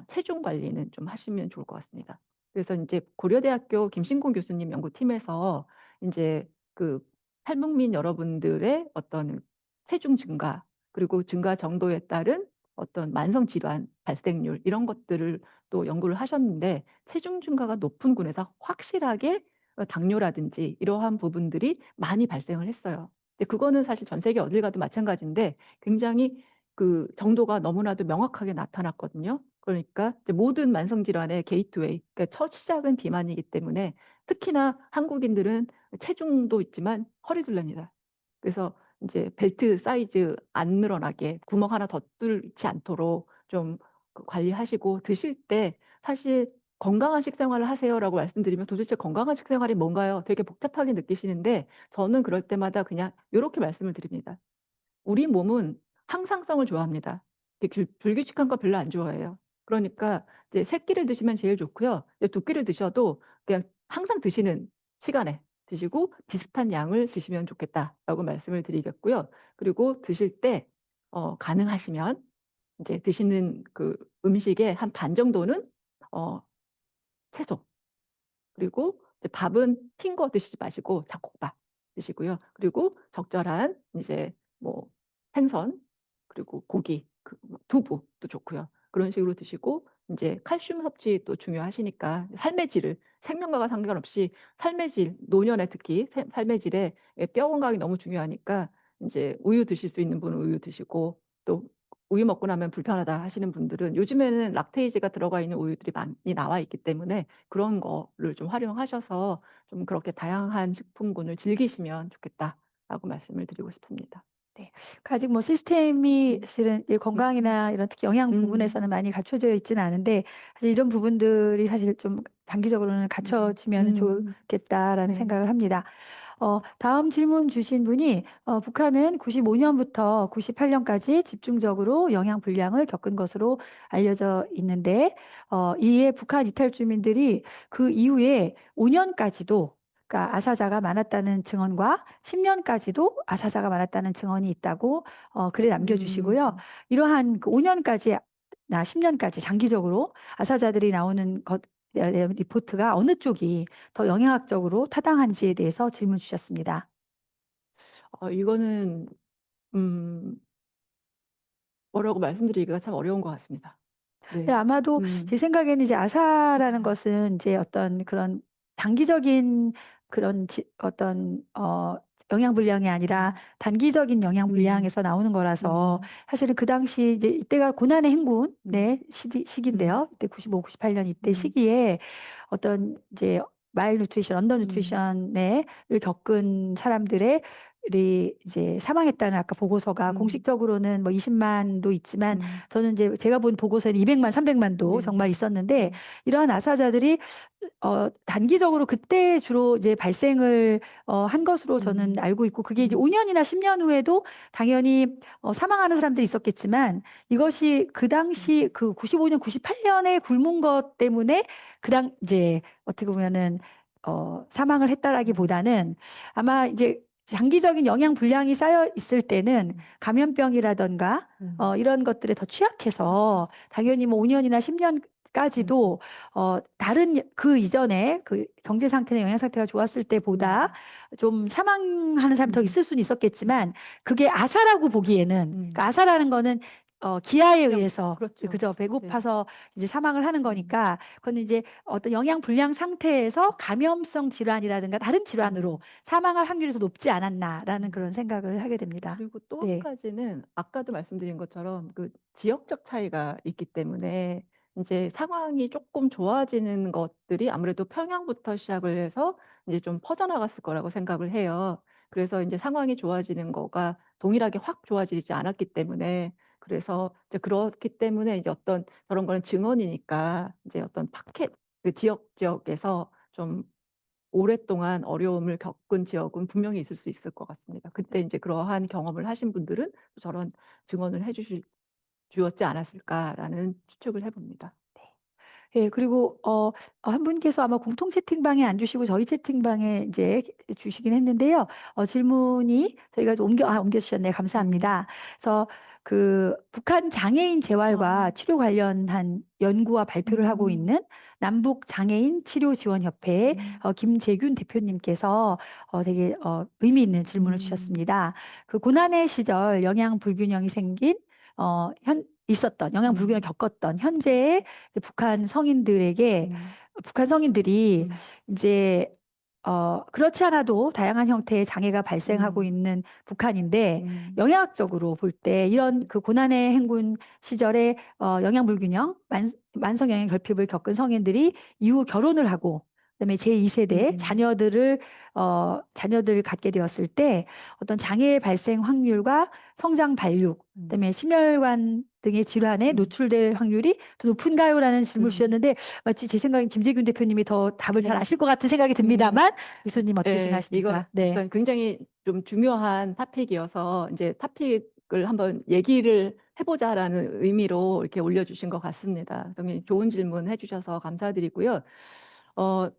체중 관리는 좀 하시면 좋을 것 같습니다. 그래서 인제 고려대학교 김신곤 교수님 연구팀에서 인제 그 탈북민 여러분들의 어떤 체중 증가, 그리고 증가 정도에 따른 어떤 만성 질환 발생률, 이런 것들을 또 연구를 하셨는데, 체중 증가가 높은 군에서 확실하게 당뇨라든지 이러한 부분들이 많이 발생을 했어요. 근데 그거는 사실 전 세계 어딜 가도 마찬가지인데 굉장히 그 정도가 너무나도 명확하게 나타났거든요. 그러니까 이제 모든 만성 질환의 게이트웨이, 그러니까 첫 시작은 비만이기 때문에 특히나 한국인들은 체중도 있지만 허리둘레입니다. 그래서 인제 벨트 사이즈 안 늘어나게 구멍 하나 더 뚫지 않도록 좀 관리하시고, 드실 때 사실 "건강한 식생활을 하세요."라고 말씀드리면 "도대체 건강한 식생활이 뭔가요?" 되게 복잡하게 느끼시는데, 저는 그럴 때마다 그냥 요렇게 말씀을 드립니다. 우리 몸은 항상성을 좋아합니다. 이렇게 불규칙한 거 별로 안 좋아해요. 그러니까 이제 세 끼를 드시면 제일 좋고요. 이제 두 끼를 드셔도 그냥 항상 드시는 시간에 드시고 비슷한 양을 드시면 좋겠다라고 말씀을 드리겠고요. 그리고 드실 때 가능하시면 인제 드시는 그 음식의 한 반 정도는 어 채소, 그리고 이제 밥은 흰 거 드시지 마시고 잡곡밥 드시고요. 그리고 적절한 이제 뭐 생선, 그리고 고기, 그 뭐 두부도 좋고요. 그런 식으로 드시고, 인제 칼슘 섭취도 중요하시니까 삶의 질을, 생명과가 상관없이 삶의 질, 노년에 특히 삶의 질에 뼈 건강이 너무 중요하니까 인제 우유 드실 수 있는 분은 우유 드시고, 또 우유 먹고 나면 불편하다 하시는 분들은 요즘에는 락테이지가 들어가 있는 우유들이 많이 나와 있기 때문에 그런 거를 좀 활용하셔서 좀 그렇게 다양한 식품군을 즐기시면 좋겠다라고 말씀을 드리고 싶습니다. 네. 그 아직 뭐 시스템이 음. 사실은 이 음. 건강이나 이런 특히 영양 음. 부분에서는 많이 갖춰져 있지는 않은데 사실 이런 부분들이 사실 좀 단기적으로는 갖춰지면은 음. 좋겠다라는 네. 생각을 합니다. 다음 질문 주신 분이 북한은 95 년부터 98 년까지 집중적으로 영양 불량을 겪은 것으로 알려져 있는데 이에 북한 이탈 주민들이 그 이후에 5 년까지도 그러니까 아사자가 많았다는 증언과 10 년까지도 아사자가 많았다는 증언이 있다고 글에 남겨 음. 주시고요. 이러한 그 5 년까지 나 10 년까지 장기적으로 아사자들이 나오는 것 리포트가 어느 쪽이 더 영양학적으로 타당한지에 대해서 질문 주셨습니다. 이거는 음 뭐라고 말씀드리기가 참 어려운 것 같습니다. 네, 네. 아마도 음. 제 생각에는 이제 아사라는 것은 이제 어떤 그런 단기적인 그런 어떤 영양 불량이 아니라 음. 단기적인 영양 음. 불량에서 나오는 거라서 음. 사실은 그 당시 이제 이때가 고난의 행군 음. 네 음. 시기인데요. 이때 95, 98년 이때 음. 시기에 어떤 이제 말 뉴트리션, 언더 음. 뉴트리션을 겪은 사람들의 이 이제 사망했다는 아까 보고서가 음. 공식적으로는 뭐 20만도 있지만 음. 저는 이제 제가 본 보고서에는 200만, 300만도 네. 정말 있었는데 네. 이러한 아사자들이 단기적으로 그때 주로 이제 발생을 한 것으로 저는 음. 알고 있고 그게 이제 음. 5 년이나 10년 후에도 당연히 사망하는 사람들이 있었겠지만 이것이 그 음. 당시 그 95년 98 년에 굶은 것 때문에 그당 이제 어떻게 보면은 사망을 음. 했다라기보다는 아마 이제 장기적인 영양 불량이 쌓여 있을 때는 음. 감염병이라든가 음. 이런 것들에 더 취약해서 당연히 뭐 5 년이나 10 음. 년까지도 다른 그 이전에 그 경제 상태나 영양 상태가 좋았을 때보다 음. 좀 사망하는 사람이 더 음. 있을 수는 음. 있었겠지만 그게 아사라고 보기에는 그러니까 음. 아사라는 거는 기아에 영 의해서 그렇죠. 그죠. 네. 배고파서 이제 사망을 하는 음. 거니까 그거는 이제 어떤 영양 불량 상태에서 감염성 질환이라든가 다른 질환으로 음. 사망할 확률이 더 높지 않았나라는 음. 그런 생각을 하게 됩니다. 그리고 또 한 네. 가지는 아까도 말씀드린 것처럼 그 지역적 차이가 있기 때문에 인제 상황이 쪼끔 좋아지는 것들이 아무래도 평양부터 시작을 해서 인제 좀 퍼져나갔을 거라고 생각을 해요. 그래서 인제 상황이 좋아지는 거가 동일하게 확 좋아지지 않았기 때문에, 그래서 이제 그렇기 때문에 이제 어떤 저런 거는 증언이니까 이제 어떤 파켓, 그 지역에서 좀 오랫동안 어려움을 겪은 지역은 분명히 있을 수 있을 것 같습니다. 그때 인제 그러한 경험을 하신 분들은 또 저런 증언을 해 주실 주었지 않았을까라는 추측을 해봅니다. 예, 그리고 한 분께서 아마 공통 채팅방에 안 주시고 저희 채팅방에 이제 주시긴 했는데요. 질문이 저희가 좀 옮겨주셨네요. 음. 감사합니다. 그래서 그 북한 장애인 재활과 아. 치료 관련한 연구와 발표를 하고 음. 있는 남북 장애인 치료 지원 협회 음. 김재균 대표님께서 되게 의미 있는 질문을 음. 주셨습니다. 그 고난의 시절 영양 불균형이 생긴 있었던 영양 불균형을 음. 겪었던 현재의 북한 성인들에게 음. 북한 성인들이 음. 이제 그렇지 않아도 다양한 형태의 장애가 발생하고 음. 있는 북한인데 음. 영양학적으로 볼 때 이런 그 고난의 행군 시절에 영양 불균형, 만성 영양 결핍을 겪은 성인들이 이후 결혼을 하고 그다음에 제2세대 음. 자녀들을 갖게 되었을 때 어떤 장애 발생 확률과 성장 발육, 음. 그다음에 심혈관 등의 질환에 음. 노출될 확률이 더 높은가요라는 질문을 음. 주셨는데 마치 제 생각엔 김재균 대표님이 더 답을 잘 네. 아실 것 같은 생각이 음. 듭니다만 교수님 어떻게 예. 이거 생각하십니까? 네. 그러니까 굉장히 좀 중요한 토픽이어서 인제 토픽을 한번 얘기를 해 보자라는 의미로 이렇게 올려주신 것 같습니다. 굉장히 좋은 질문 해 주셔서 감사드리고요. 어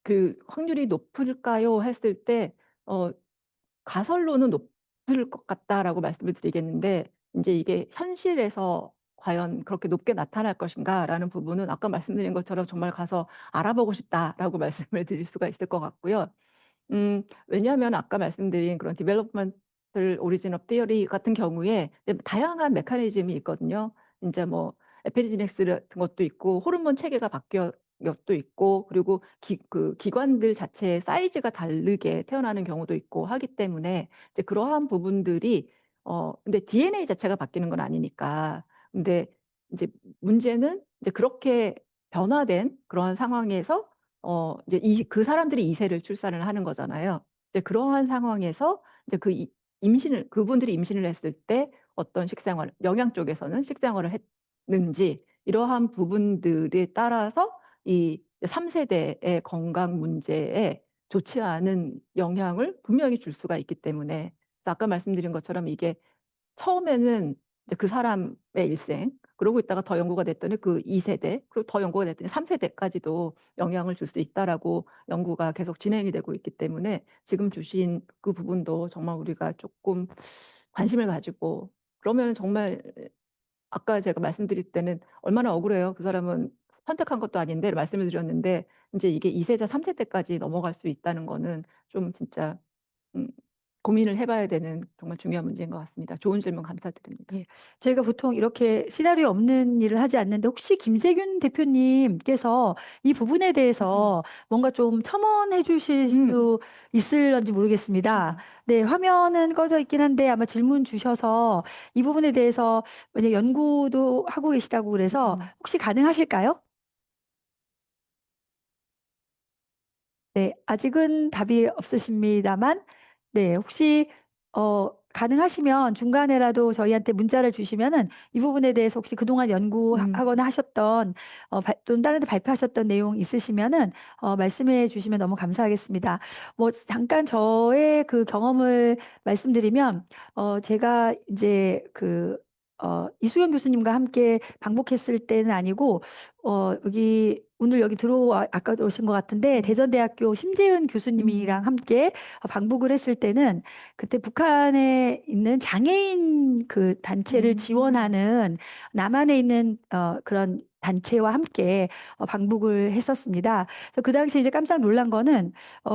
그 "확률이 높을까요?" 했을 때 어 가설로는 높을 것 같다라고 말씀을 드리겠는데 인제 이게 현실에서 과연 그렇게 높게 나타날 것인가라는 부분은 아까 말씀드린 것처럼 정말 가서 알아보고 싶다라고 말씀을 드릴 수가 있을 것 같고요. 왜냐하면 아까 말씀드린 그런 developmental origin of theory 같은 경우에 이제 다양한 메커니즘이 있거든요. 인제 뭐 에피지넥스 같은 것도 있고 호르몬 체계가 바뀌어 것도 있고 그리고 기관들 자체의 사이즈가 다르게 태어나는 경우도 있고 하기 때문에 이제 그러한 부분들이 근데 DNA 자체가 바뀌는 건 아니니까. 근데 인제 문제는 이제 그렇게 변화된 그러한 상황에서 이제 그 사람들이 2 세를 출산을 하는 거잖아요. 이제 그러한 상황에서 이제 그분들이 임신을 했을 때 어떤 식생활 영양 쪽에서는 식생활을 했는지 이러한 부분들에 따라서 이 3 세대의 건강 문제에 좋지 않은 영향을 분명히 줄 수가 있기 때문에 그래서 아까 말씀드린 것처럼 이게 처음에는 이제 그 사람의 일생 그러고 있다가 더 연구가 됐더니 그 2 세대 그리고 더 연구가 됐더니 3 세대까지도 영향을 줄 수 있다라고 연구가 계속 진행이 되고 있기 때문에 지금 주신 그 부분도 정말 우리가 쪼끔 관심을 가지고 그러면은 정말 아까 제가 말씀드릴 때는 "얼마나 억울해요. 그 사람은 선택한 것도 아닌데." 말씀을 드렸는데 인제 이게 2 세대 3 세대까지 넘어갈 수 있다는 거는 좀 진짜 음 고민을 해 봐야 되는 정말 중요한 문제인 것 같습니다. 좋은 질문 감사드립니다. 예. 저희가 보통 이렇게 시나리오 없는 일을 하지 않는데 혹시 김재균 대표님께서 이 부분에 음. 대해서 뭔가 좀 첨언해 주실 음. 수 있을런지 모르겠습니다. 음. 네. 화면은 꺼져 있긴 한데 아마 질문 주셔서 이 부분에 대해서 왜냐 연구도 하고 계시다고 그래서 음. 혹시 가능하실까요? 네. 아직은 답이 없으십니다만 네 혹시 가능하시면 중간에라도 저희한테 문자를 주시면은 이 부분에 대해서 혹시 그동안 음. 연구하거나 하셨던 또는 다른 데 발표하셨던 내용 있으시면은 말씀해 주시면 너무 감사하겠습니다. 뭐 잠깐 저의 그 경험을 말씀드리면 제가 인제 이수경 교수님과 함께 방북했을 때는 아니고 여기 들어와 아까 오신 것 같은데 음. 대전대학교 심재은 교수님이랑 음. 함께 방북을 했을 때는 그때 북한에 있는 장애인 그 단체를 음. 지원하는 남한에 있는 그런 단체와 함께 방북을 했었습니다. 그래서 그 당시에 이제 깜짝 놀란 거는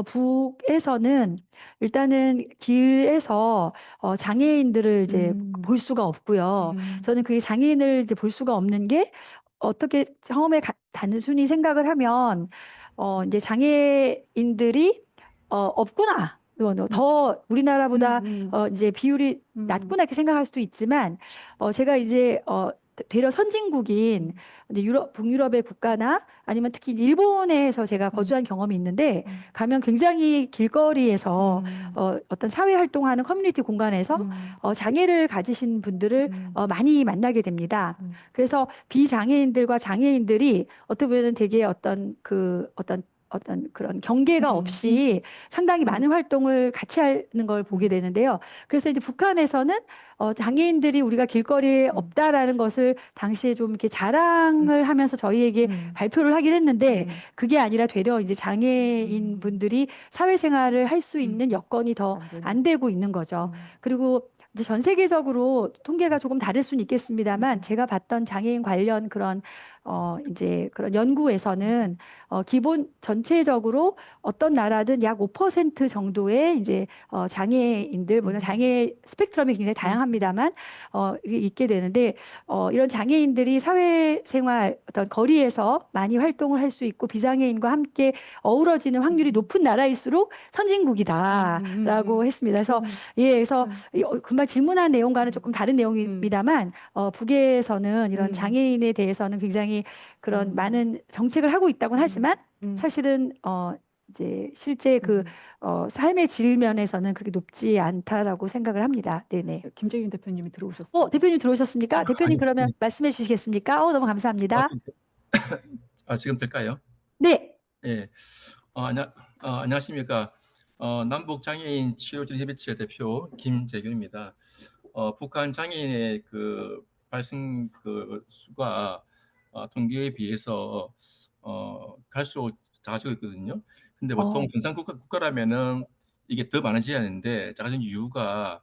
북에서는 일단은 길에서 장애인들을 이제 음. 볼 수가 없고요. 음. 저는 그게 장애인을 이제 볼 수가 없는 게 어떻게 처음에 단순히 생각을 하면 인제 '장애인들이 없구나. 음. 더 우리나라보다 음음. 인제 비율이 음. 낮구나.' 이렇게 생각할 수도 있지만 제가 이제 되려 선진국인 음. 이제 북유럽의 국가나 아니면 특히 일본에서 제가 음. 거주한 경험이 있는데 음. 가면 굉장히 길거리에서 음. 어떤 사회 활동하는 커뮤니티 공간에서 음. 장애를 가지신 분들을 음. 많이 만나게 됩니다. 음. 그래서 비장애인들과 장애인들이 어떻게 보면은 되게 어떤 어떤 그런 경계가 음. 없이 상당히 음. 많은 활동을 같이 하는 걸 보게 음. 되는데요. 그래서 이제 북한에서는 장애인들이 우리가 길거리에 음. 없다라는 것을 당시에 좀 이렇게 음. 자랑을 하면서 저희에게 음. 발표를 하긴 했는데, 음. 그게 아니라 되려 이제 장애인 음. 분들이 사회생활을 할 수 음. 있는 여건이 더 안 되는. 안 되고 있는 거죠. 음. 그리고 이제 전 세계적으로 통계가 조금 다를 수는 있겠습니다만, 음. 제가 봤던 장애인 관련 그런 이제 그런 연구에서는 음. 기본 전체적으로 어떤 나라든 약 5% 정도의 이제 장애인들, 물론 음. 장애 스펙트럼이 굉장히 음. 다양합니다만 이게 있게 되는데, 이런 장애인들이 사회생활 어떤 거리에서 많이 활동을 할 수 있고 비장애인과 함께 어우러지는 확률이 음. 높은 나라일수록 선진국이다라고 음. 했습니다. 그래서 음. 예, 그래서 음. 금방 질문한 내용과는 음. 조금 다른 음. 내용입니다만, 북에서는 이런 음. 장애인에 대해서는 굉장히 그런 음. 많은 정책을 하고 있다고는 음. 하지만, 음. 사실은 이제 실제 그 음. 삶의 질 면에서는 그렇게 높지 않다라고 생각을 합니다. 네네. 김재윤 대표님이 들어오셨습니다. 대표님 들어오셨습니까? 대표님 아니, 그러면 네. 말씀해 주시겠습니까? 너무 감사합니다. 지금, 지금 될까요? 네. 예. 안녕하십니까. 남북 장애인 치료진 협의체 대표 김재균입니다. 북한 장애인의 그 발생 그 수가 통계에 비해서 갈수록 작아지고 있거든요. 근데 보통 어, 국가라면은 이게 더 많아져야 하는데 작아진 이유가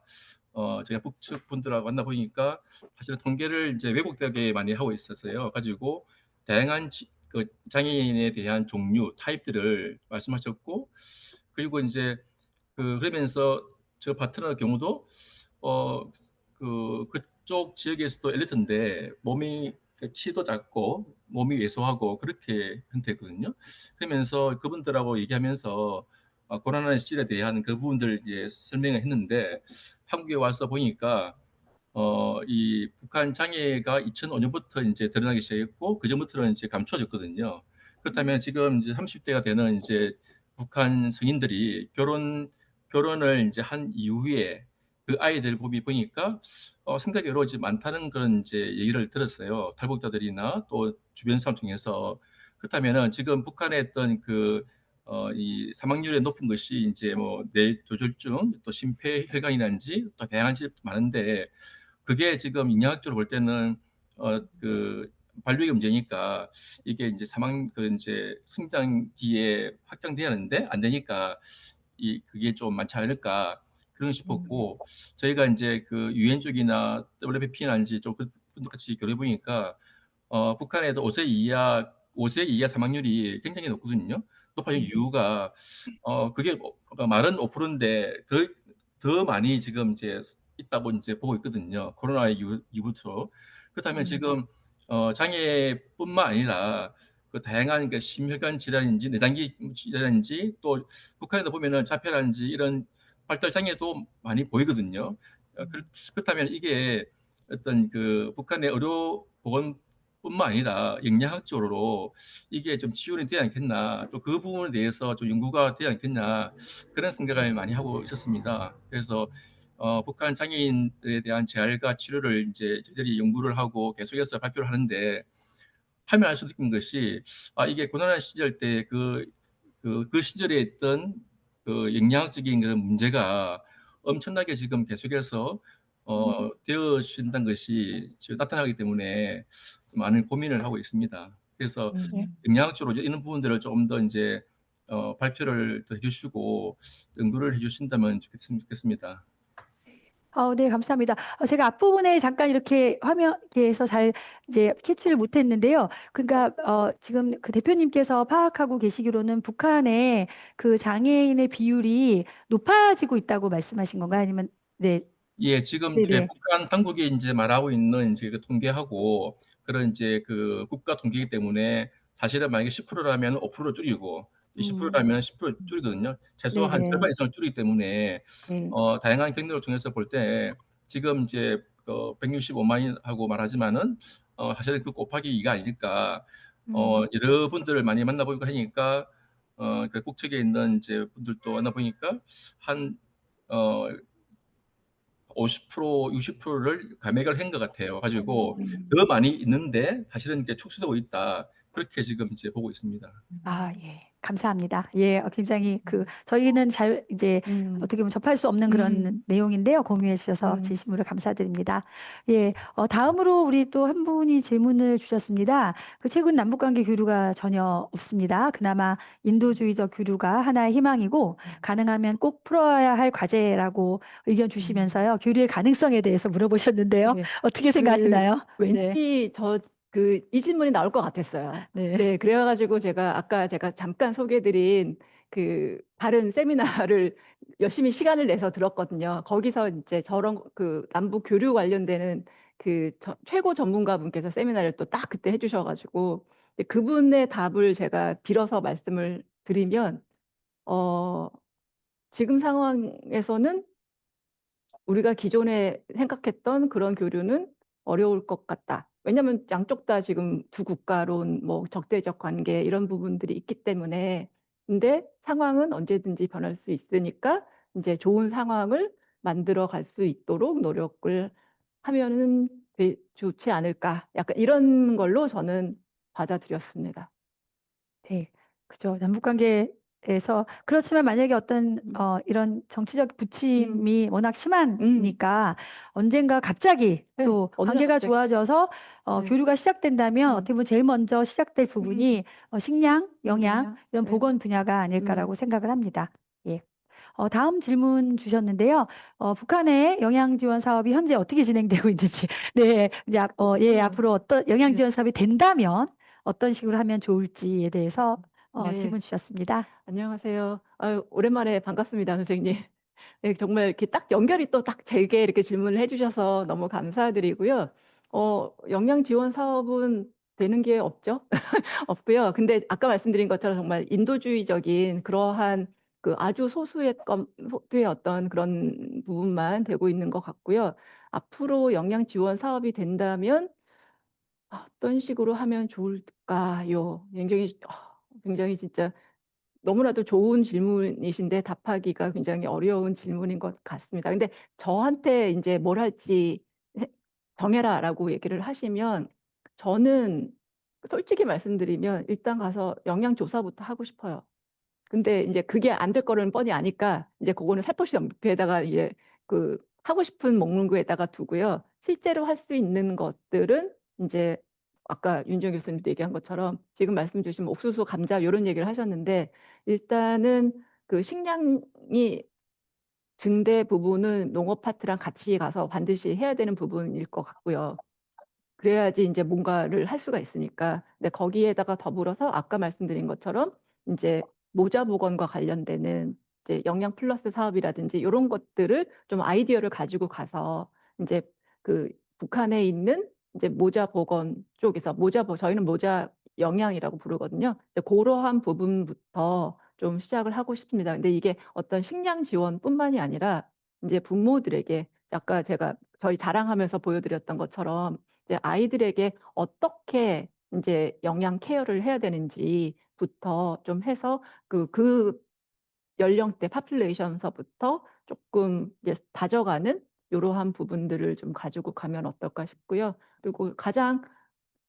제가 북측 분들하고 만나 보니까 사실은 통계를 이제 왜곡되게 많이 하고 있었어요. 가지고 다양한 그 장애인에 대한 종류, 타입들을 말씀하셨고, 그리고 이제 그러면서 저 파트너 경우도 그쪽 지역에서도 엘리트인데 몸이 키도 작고 몸이 왜소하고 그렇게 형태거든요. 그러면서 그분들하고 얘기하면서 고난의 시절에 대한 그 부분들 이제 설명을 했는데 한국에 와서 보니까 이 북한 장애가 2005년부터 이제 드러나기 시작했고 그전부터는 이제 감춰졌거든요. 그렇다면 지금 이제 30대가 되는 이제 북한 성인들이 결혼을 이제 한 이후에 그 아이들 보니까 생각이 여러 가지 많다는 그런 이제 얘기를 들었어요. 탈북자들이나 또 주변 사람 중에서. 그렇다면은 지금 북한의 어떤 이 사망률이 높은 것이 이제 뭐 뇌조절증, 또 심폐혈관이라든지 또 다양한 질병 많은데 그게 지금营養학적으로 볼 때는 발육의 문제니까 이게 이제 이제 성장기에 확장돼야 하는데 안 되니까 그게 좀 많지 않을까 그런 음. 싶었고 저희가 이제 그 유엔 쪽이나 WFP나 좀 그분들 같이 교류해 보니까 북한에도 5세 이하 사망률이 굉장히 높거든요. 높아진 음. 이유가 그게 말은 5%인데 더 많이 지금 이제 있다고 이제 보고 있거든요. 코로나 이후부터. 그렇다면 음. 지금 장애뿐만 아니라 그 다양한 그 심혈관 질환인지 내장기 질환인지 또 북한에도 보면은 자폐라든지 이런 발달 장애도 많이 보이거든요. 그렇다면 이게 어떤 그 북한의 의료 보건뿐만 아니라 영양학적으로 이게 좀 지원이 되지 않겠나 또 그 부분에 대해서 좀 연구가 되지 않겠냐 그런 생각을 많이 하고 있었습니다. 그래서 북한 장애인들에 대한 재활과 치료를 이제 저희들이 연구를 하고 계속해서 발표를 하는데 하면 할수록 느낀 것이 이게 고난한 시절 때 그 시절에 있던 그 영양학적인 그런 문제가 엄청나게 지금 계속해서 되어진다는 것이 지금 나타나기 때문에 좀 많은 고민을 하고 있습니다. 그래서 네. 음. 영양학적으로 이런 부분들을 조금 더 이제 발표를 더 해주시고 연구를 해주신다면 좋겠습니다. 네, 감사합니다. 제가 앞부분에 잠깐 이렇게 화면에서 잘 이제 캐치를 못했는데요. 그러니까 지금 그 대표님께서 파악하고 계시기로는 북한의 그 장애인의 비율이 높아지고 있다고 말씀하신 건가요? 아니면 네, 예, 지금 네네. 북한 당국이 이제 말하고 있는 이제 그 통계하고 그런 이제 그 국가 통계이기 때문에 사실은 만약에 10%라면 5%를 줄이고 음, 20%라면 10% 음. 줄이거든요. 최소 한 네네. 절반 이상을 줄이기 때문에 네. 다양한 경로를 통해서 볼 때 지금 이제 165만이라고 말하지만은 사실은 그 곱하기 2가 아닐까. 음, 여러분들을 많이 만나보고 하니까 그 국측에 있는 이제 분들도 만나보니까 한 어, 50%, 60%를 감액을 한 것 같아요. 가지고 음. 더 많이 있는데 사실은 이게 축소되고 있다. 그렇게 지금 이제 보고 있습니다. 예. 감사합니다. 예, 굉장히 저희는 잘 이제 어떻게 보면 접할 수 없는 그런 내용인데요. 공유해 주셔서 진심으로 감사드립니다. 예, 다음으로 우리 또 한 분이 질문을 주셨습니다. 최근 남북관계 교류가 전혀 없습니다. 그나마 인도주의적 교류가 하나의 희망이고 가능하면 꼭 풀어야 할 과제라고 의견 주시면서요. 교류의 가능성에 대해서 물어보셨는데요. 네. 어떻게 생각하시나요? 네. 왠지 이 질문이 나올 것 같았어요. 네. 네, 그래가지고 아까 제가 잠깐 소개해드린 다른 세미나를 열심히 시간을 내서 들었거든요. 거기서 이제 저런 남북 교류 관련되는 최고 전문가분께서 세미나를 또 딱 그때 해주셔가지고 그분의 답을 제가 빌어서 말씀을 드리면, 지금 상황에서는 우리가 기존에 생각했던 그런 교류는 어려울 것 같다. 왜냐하면 양쪽 다 지금 두 국가론, 적대적 관계 이런 부분들이 있기 때문에. 근데 상황은 언제든지 변할 수 있으니까 이제 좋은 상황을 만들어 갈 수 있도록 노력을 하면은 좋지 않을까. 약간 이런 걸로 저는 받아들였습니다. 네, 그죠. 남북관계에서 그렇지만 만약에 어떤 이런 정치적 부침이 워낙 심하니까 언젠가 갑자기 네, 또 어느 날 관계가 갑자기. 좋아져서 네. 교류가 시작된다면 어떻게 보면 제일 먼저 시작될 부분이 식량, 영양 이런 네. 보건 분야가 아닐까라고 생각을 합니다. 예. 다음 질문 주셨는데요. 북한의 영양 지원 사업이 현재 어떻게 진행되고 있는지. 네, 이제 앞으로 어떤 영양 지원 사업이 된다면 어떤 식으로 하면 좋을지에 대해서 네. 질문 주셨습니다. 안녕하세요. 아유, 오랜만에 반갑습니다, 선생님. 네, 정말 이렇게 딱 연결이 또 딱 되게 이렇게 질문을 해주셔서 너무 감사드리고요. 영양 지원 사업은 되는 게 없죠? 없고요. 근데 아까 말씀드린 것처럼 정말 인도주의적인 그러한 아주 소수의 어떤 그런 부분만 되고 있는 것 같고요. 앞으로 영양 지원 사업이 된다면 어떤 식으로 하면 좋을까요? 굉장히 진짜 너무나도 좋은 질문이신데 답하기가 굉장히 어려운 질문인 것 같습니다. 근데 저한테 이제 뭘 할지 정해라라고 얘기를 하시면, 저는 솔직히 말씀드리면 일단 가서 영양조사부터 하고 싶어요. 근데 이제 그게 안 될 거는 뻔히 아니까 이제 그거는 살포시 연필에다가 이제 하고 싶은 목록에다가 두고요. 실제로 할 수 있는 것들은 이제 아까 윤지영 교수님도 얘기한 것처럼 지금 말씀 주신 옥수수, 감자 요런 얘기를 하셨는데, 일단은 식량이 증대 부분은 농업 파트랑 같이 가서 반드시 해야 되는 부분일 것 같고요. 그래야지 이제 뭔가를 할 수가 있으니까. 근데 거기에다가 더불어서 아까 말씀드린 것처럼 이제 모자 보건과 관련되는 이제 영양 플러스 사업이라든지 요런 것들을 좀 아이디어를 가지고 가서 이제 북한에 있는 이제 모자 보건 쪽에서 저희는 모자 영양이라고 부르거든요. 이제 고러한 부분부터 좀 시작을 하고 싶습니다. 근데 이게 어떤 식량 지원뿐만이 아니라 이제 부모들에게 아까 제가 저희 자랑하면서 보여드렸던 것처럼 이제 아이들에게 어떻게 인제 영양 케어를 해야 되는지부터 좀 해서 그 연령대 파퓰레이션서부터 쪼끔 이제 다져가는 요러한 부분들을 좀 가지고 가면 어떨까 싶고요. 그리고 가장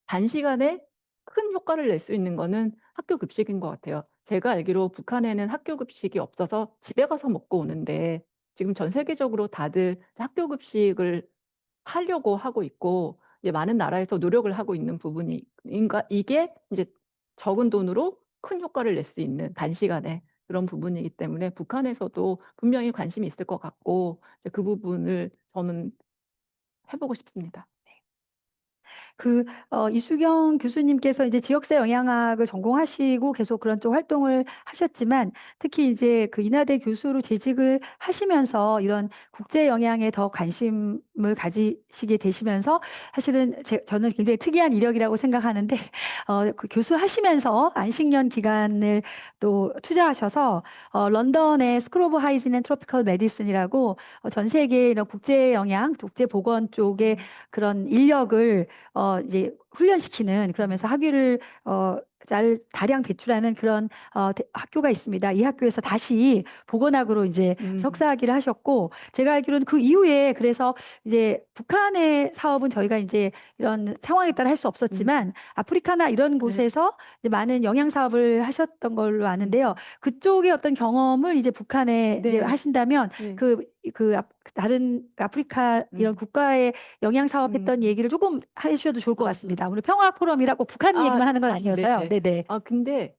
단시간에 큰 효과를 낼 수 있는 거는 학교 급식인 것 같아요. 제가 알기로 북한에는 학교 급식이 없어서 집에 가서 먹고 오는데, 지금 전 세계적으로 다들 학교 급식을 하려고 하고 있고 이제 많은 나라에서 노력을 하고 있는 이게 이제 적은 돈으로 큰 효과를 낼 수 있는 단시간에 그런 부분이기 때문에 북한에서도 분명히 관심이 있을 것 같고, 이제 그 부분을 저는 해 보고 싶습니다. 이수경 교수님께서 이제 지역사 영양학을 전공하시고 계속 그런 쪽 활동을 하셨지만 특히 이제 인하대 교수로 재직을 하시면서 이런 국제 영양에 더 관심을 가지시게 되시면서 사실은 저는 굉장히 특이한 이력이라고 생각하는데 교수하시면서 안식년 기간을 또 투자하셔서 런던의 스쿨 오브 하이진 앤 트로피컬 메디슨이라고 전 세계 이런 국제 영양, 국제 보건 쪽의 그런 인력을 이제 훈련시키는 그러면서 학위를 다량 배출하는 그런 학교가 있습니다. 이 학교에서 다시 보건학으로 이제 석사학위를 하셨고 제가 알기로는 그 이후에 그래서 이제 북한의 사업은 저희가 이제 이런 상황에 따라 할 수 없었지만 아프리카나 이런 곳에서 이제 많은 영양 사업을 하셨던 걸로 아는데요. 그쪽의 어떤 경험을 이제 북한에 이제 네. 하신다면 네. 다른 아프리카 이런 국가의 영양 사업 했던 얘기를 조금 해주셔도 좋을 것 같습니다. 오늘 평화 포럼이라고 북한 얘기만 하는 건 아니어서요. 네네. 네네. 근데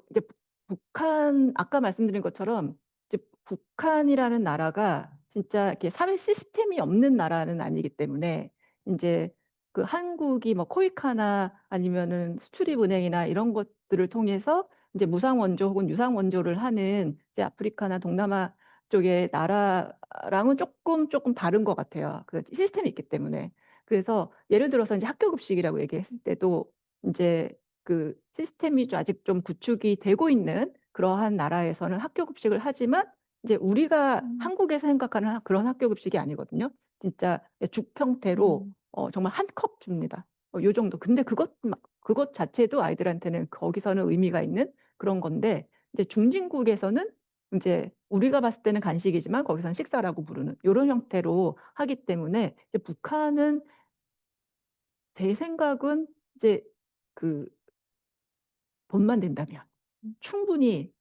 이제 북한 아까 말씀드린 것처럼 이제 북한이라는 나라가 진짜 이렇게 사회 시스템이 없는 나라는 아니기 때문에 인제 그 한국이 뭐 코이카나 아니면은 수출입은행이나 이런 것들을 통해서 인제 무상 원조 혹은 유상 원조를 하는 이제 아프리카나 동남아 쪽의 나라랑은 쪼끔 다른 것 같아요, 그 시스템이 있기 때문에. 그래서 예를 들어서 인제 학교 급식이라고 얘기했을 때도 인제 그 시스템이 아직 좀 구축이 되고 있는 그러한 나라에서는 학교 급식을 하지만 이제 우리가 한국에서 생각하는 그런 학교 급식이 아니거든요. 진짜 죽 형태로 정말 한 컵 줍니다. 요 정도. 근데 그것 자체도 아이들한테는 거기서는 의미가 있는 그런 건데 이제 중진국에서는 인제 우리가 봤을 때는 간식이지만 거기서는 식사라고 부르는 요런 형태로 하기 때문에 이제 북한은 제 생각은 이제 그 돈만 된다면 충분히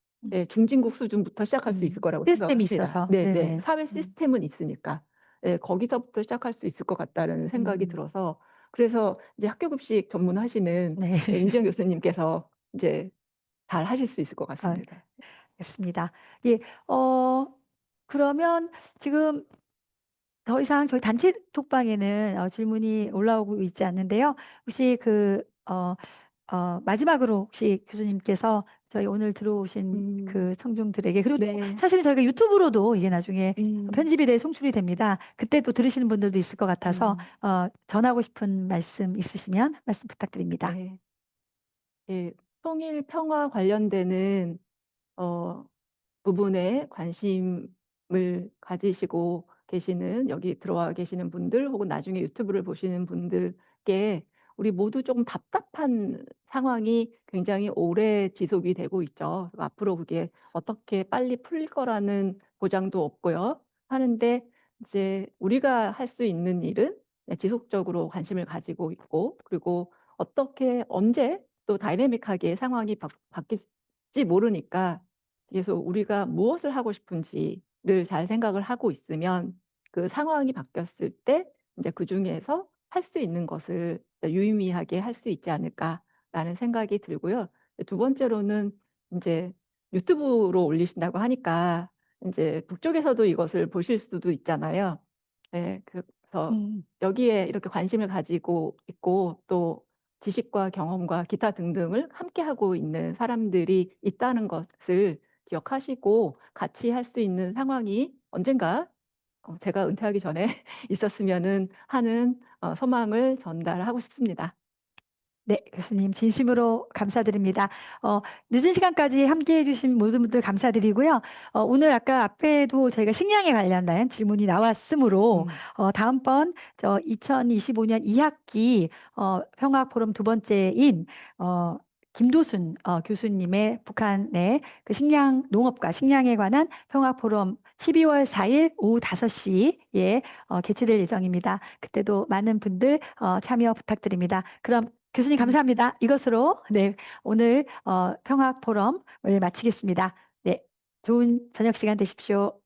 중진국 수준부터 시작할 수 있을 거라고 생각을 시스템이 합니다. 있어서. 네네. 네네. 사회 시스템은 있으니까. 거기서부터 시작할 수 있을 것 같다는 생각이 음. 들어서 그래서 이제 학교 급식 전문하시는 네. 윤지영 교수님께서 이제 잘 하실 수 있을 것 같습니다. 알겠습니다. 예. 어 그러면 지금 더 이상 저희 단체 톡방에는 질문이 올라오고 있지 않는데요. 혹시 마지막으로 혹시 교수님께서 저희 오늘 들어오신 그 청중들에게 그리고 또 네. 사실은 저희가 유튜브로도 이게 나중에 음. 편집이 돼 송출이 됩니다. 그때 또 들으시는 분들도 있을 것 같아서 전하고 싶은 말씀 있으시면 말씀 부탁드립니다. 네. 예. 통일 평화 관련되는 어 부분에 관심을 가지시고 계시는 여기 들어와 계시는 분들 혹은 나중에 유튜브를 보시는 분들께 우리 모두 조금 답답한 상황이 굉장히 오래 지속이 되고 있죠. 앞으로 그게 어떻게 빨리 풀릴 거라는 보장도 없고요. 하는데 이제 우리가 할 수 있는 일은 지속적으로 관심을 가지고 있고 그리고 어떻게 언제 또 다이내믹하게 상황이 바뀔지 모르니까 그래서 우리가 무엇을 하고 싶은지를 잘 생각을 하고 있으면 그 상황이 바뀌었을 때 인제 그중에서 할 수 있는 것을 유의미하게 할 수 있지 않을까라는 생각이 들고요. 두 번째로는 인제 유튜브로 올리신다고 하니까 인제 북쪽에서도 이것을 보실 수도 있잖아요. 예. 그래서 여기에 이렇게 관심을 가지고 있고 또 지식과 경험과 기타 등등을 함께하고 있는 사람들이 있다는 것을 기억하시고 같이 할 수 있는 상황이 언젠가 제가 은퇴하기 전에 있었으면은 하는 소망을 전달하고 싶습니다. 네. 교수님 진심으로 감사드립니다. 늦은 시간까지 함께해 주신 모든 분들 감사드리고요. 오늘 아까 앞에도 저희가 식량에 관련된 질문이 나왔으므로 다음번 2025년 2학기 평화 포럼 두 번째인 김도순 교수님의 북한의 그 식량 농업과 식량에 관한 평화 포럼 12월 4일 오후 5시에 개최될 예정입니다. 그때도 많은 분들 참여 부탁드립니다. 그럼 교수님 감사합니다. 이것으로 네 오늘 평화 포럼을 마치겠습니다. 네 좋은 저녁 시간 되십시오.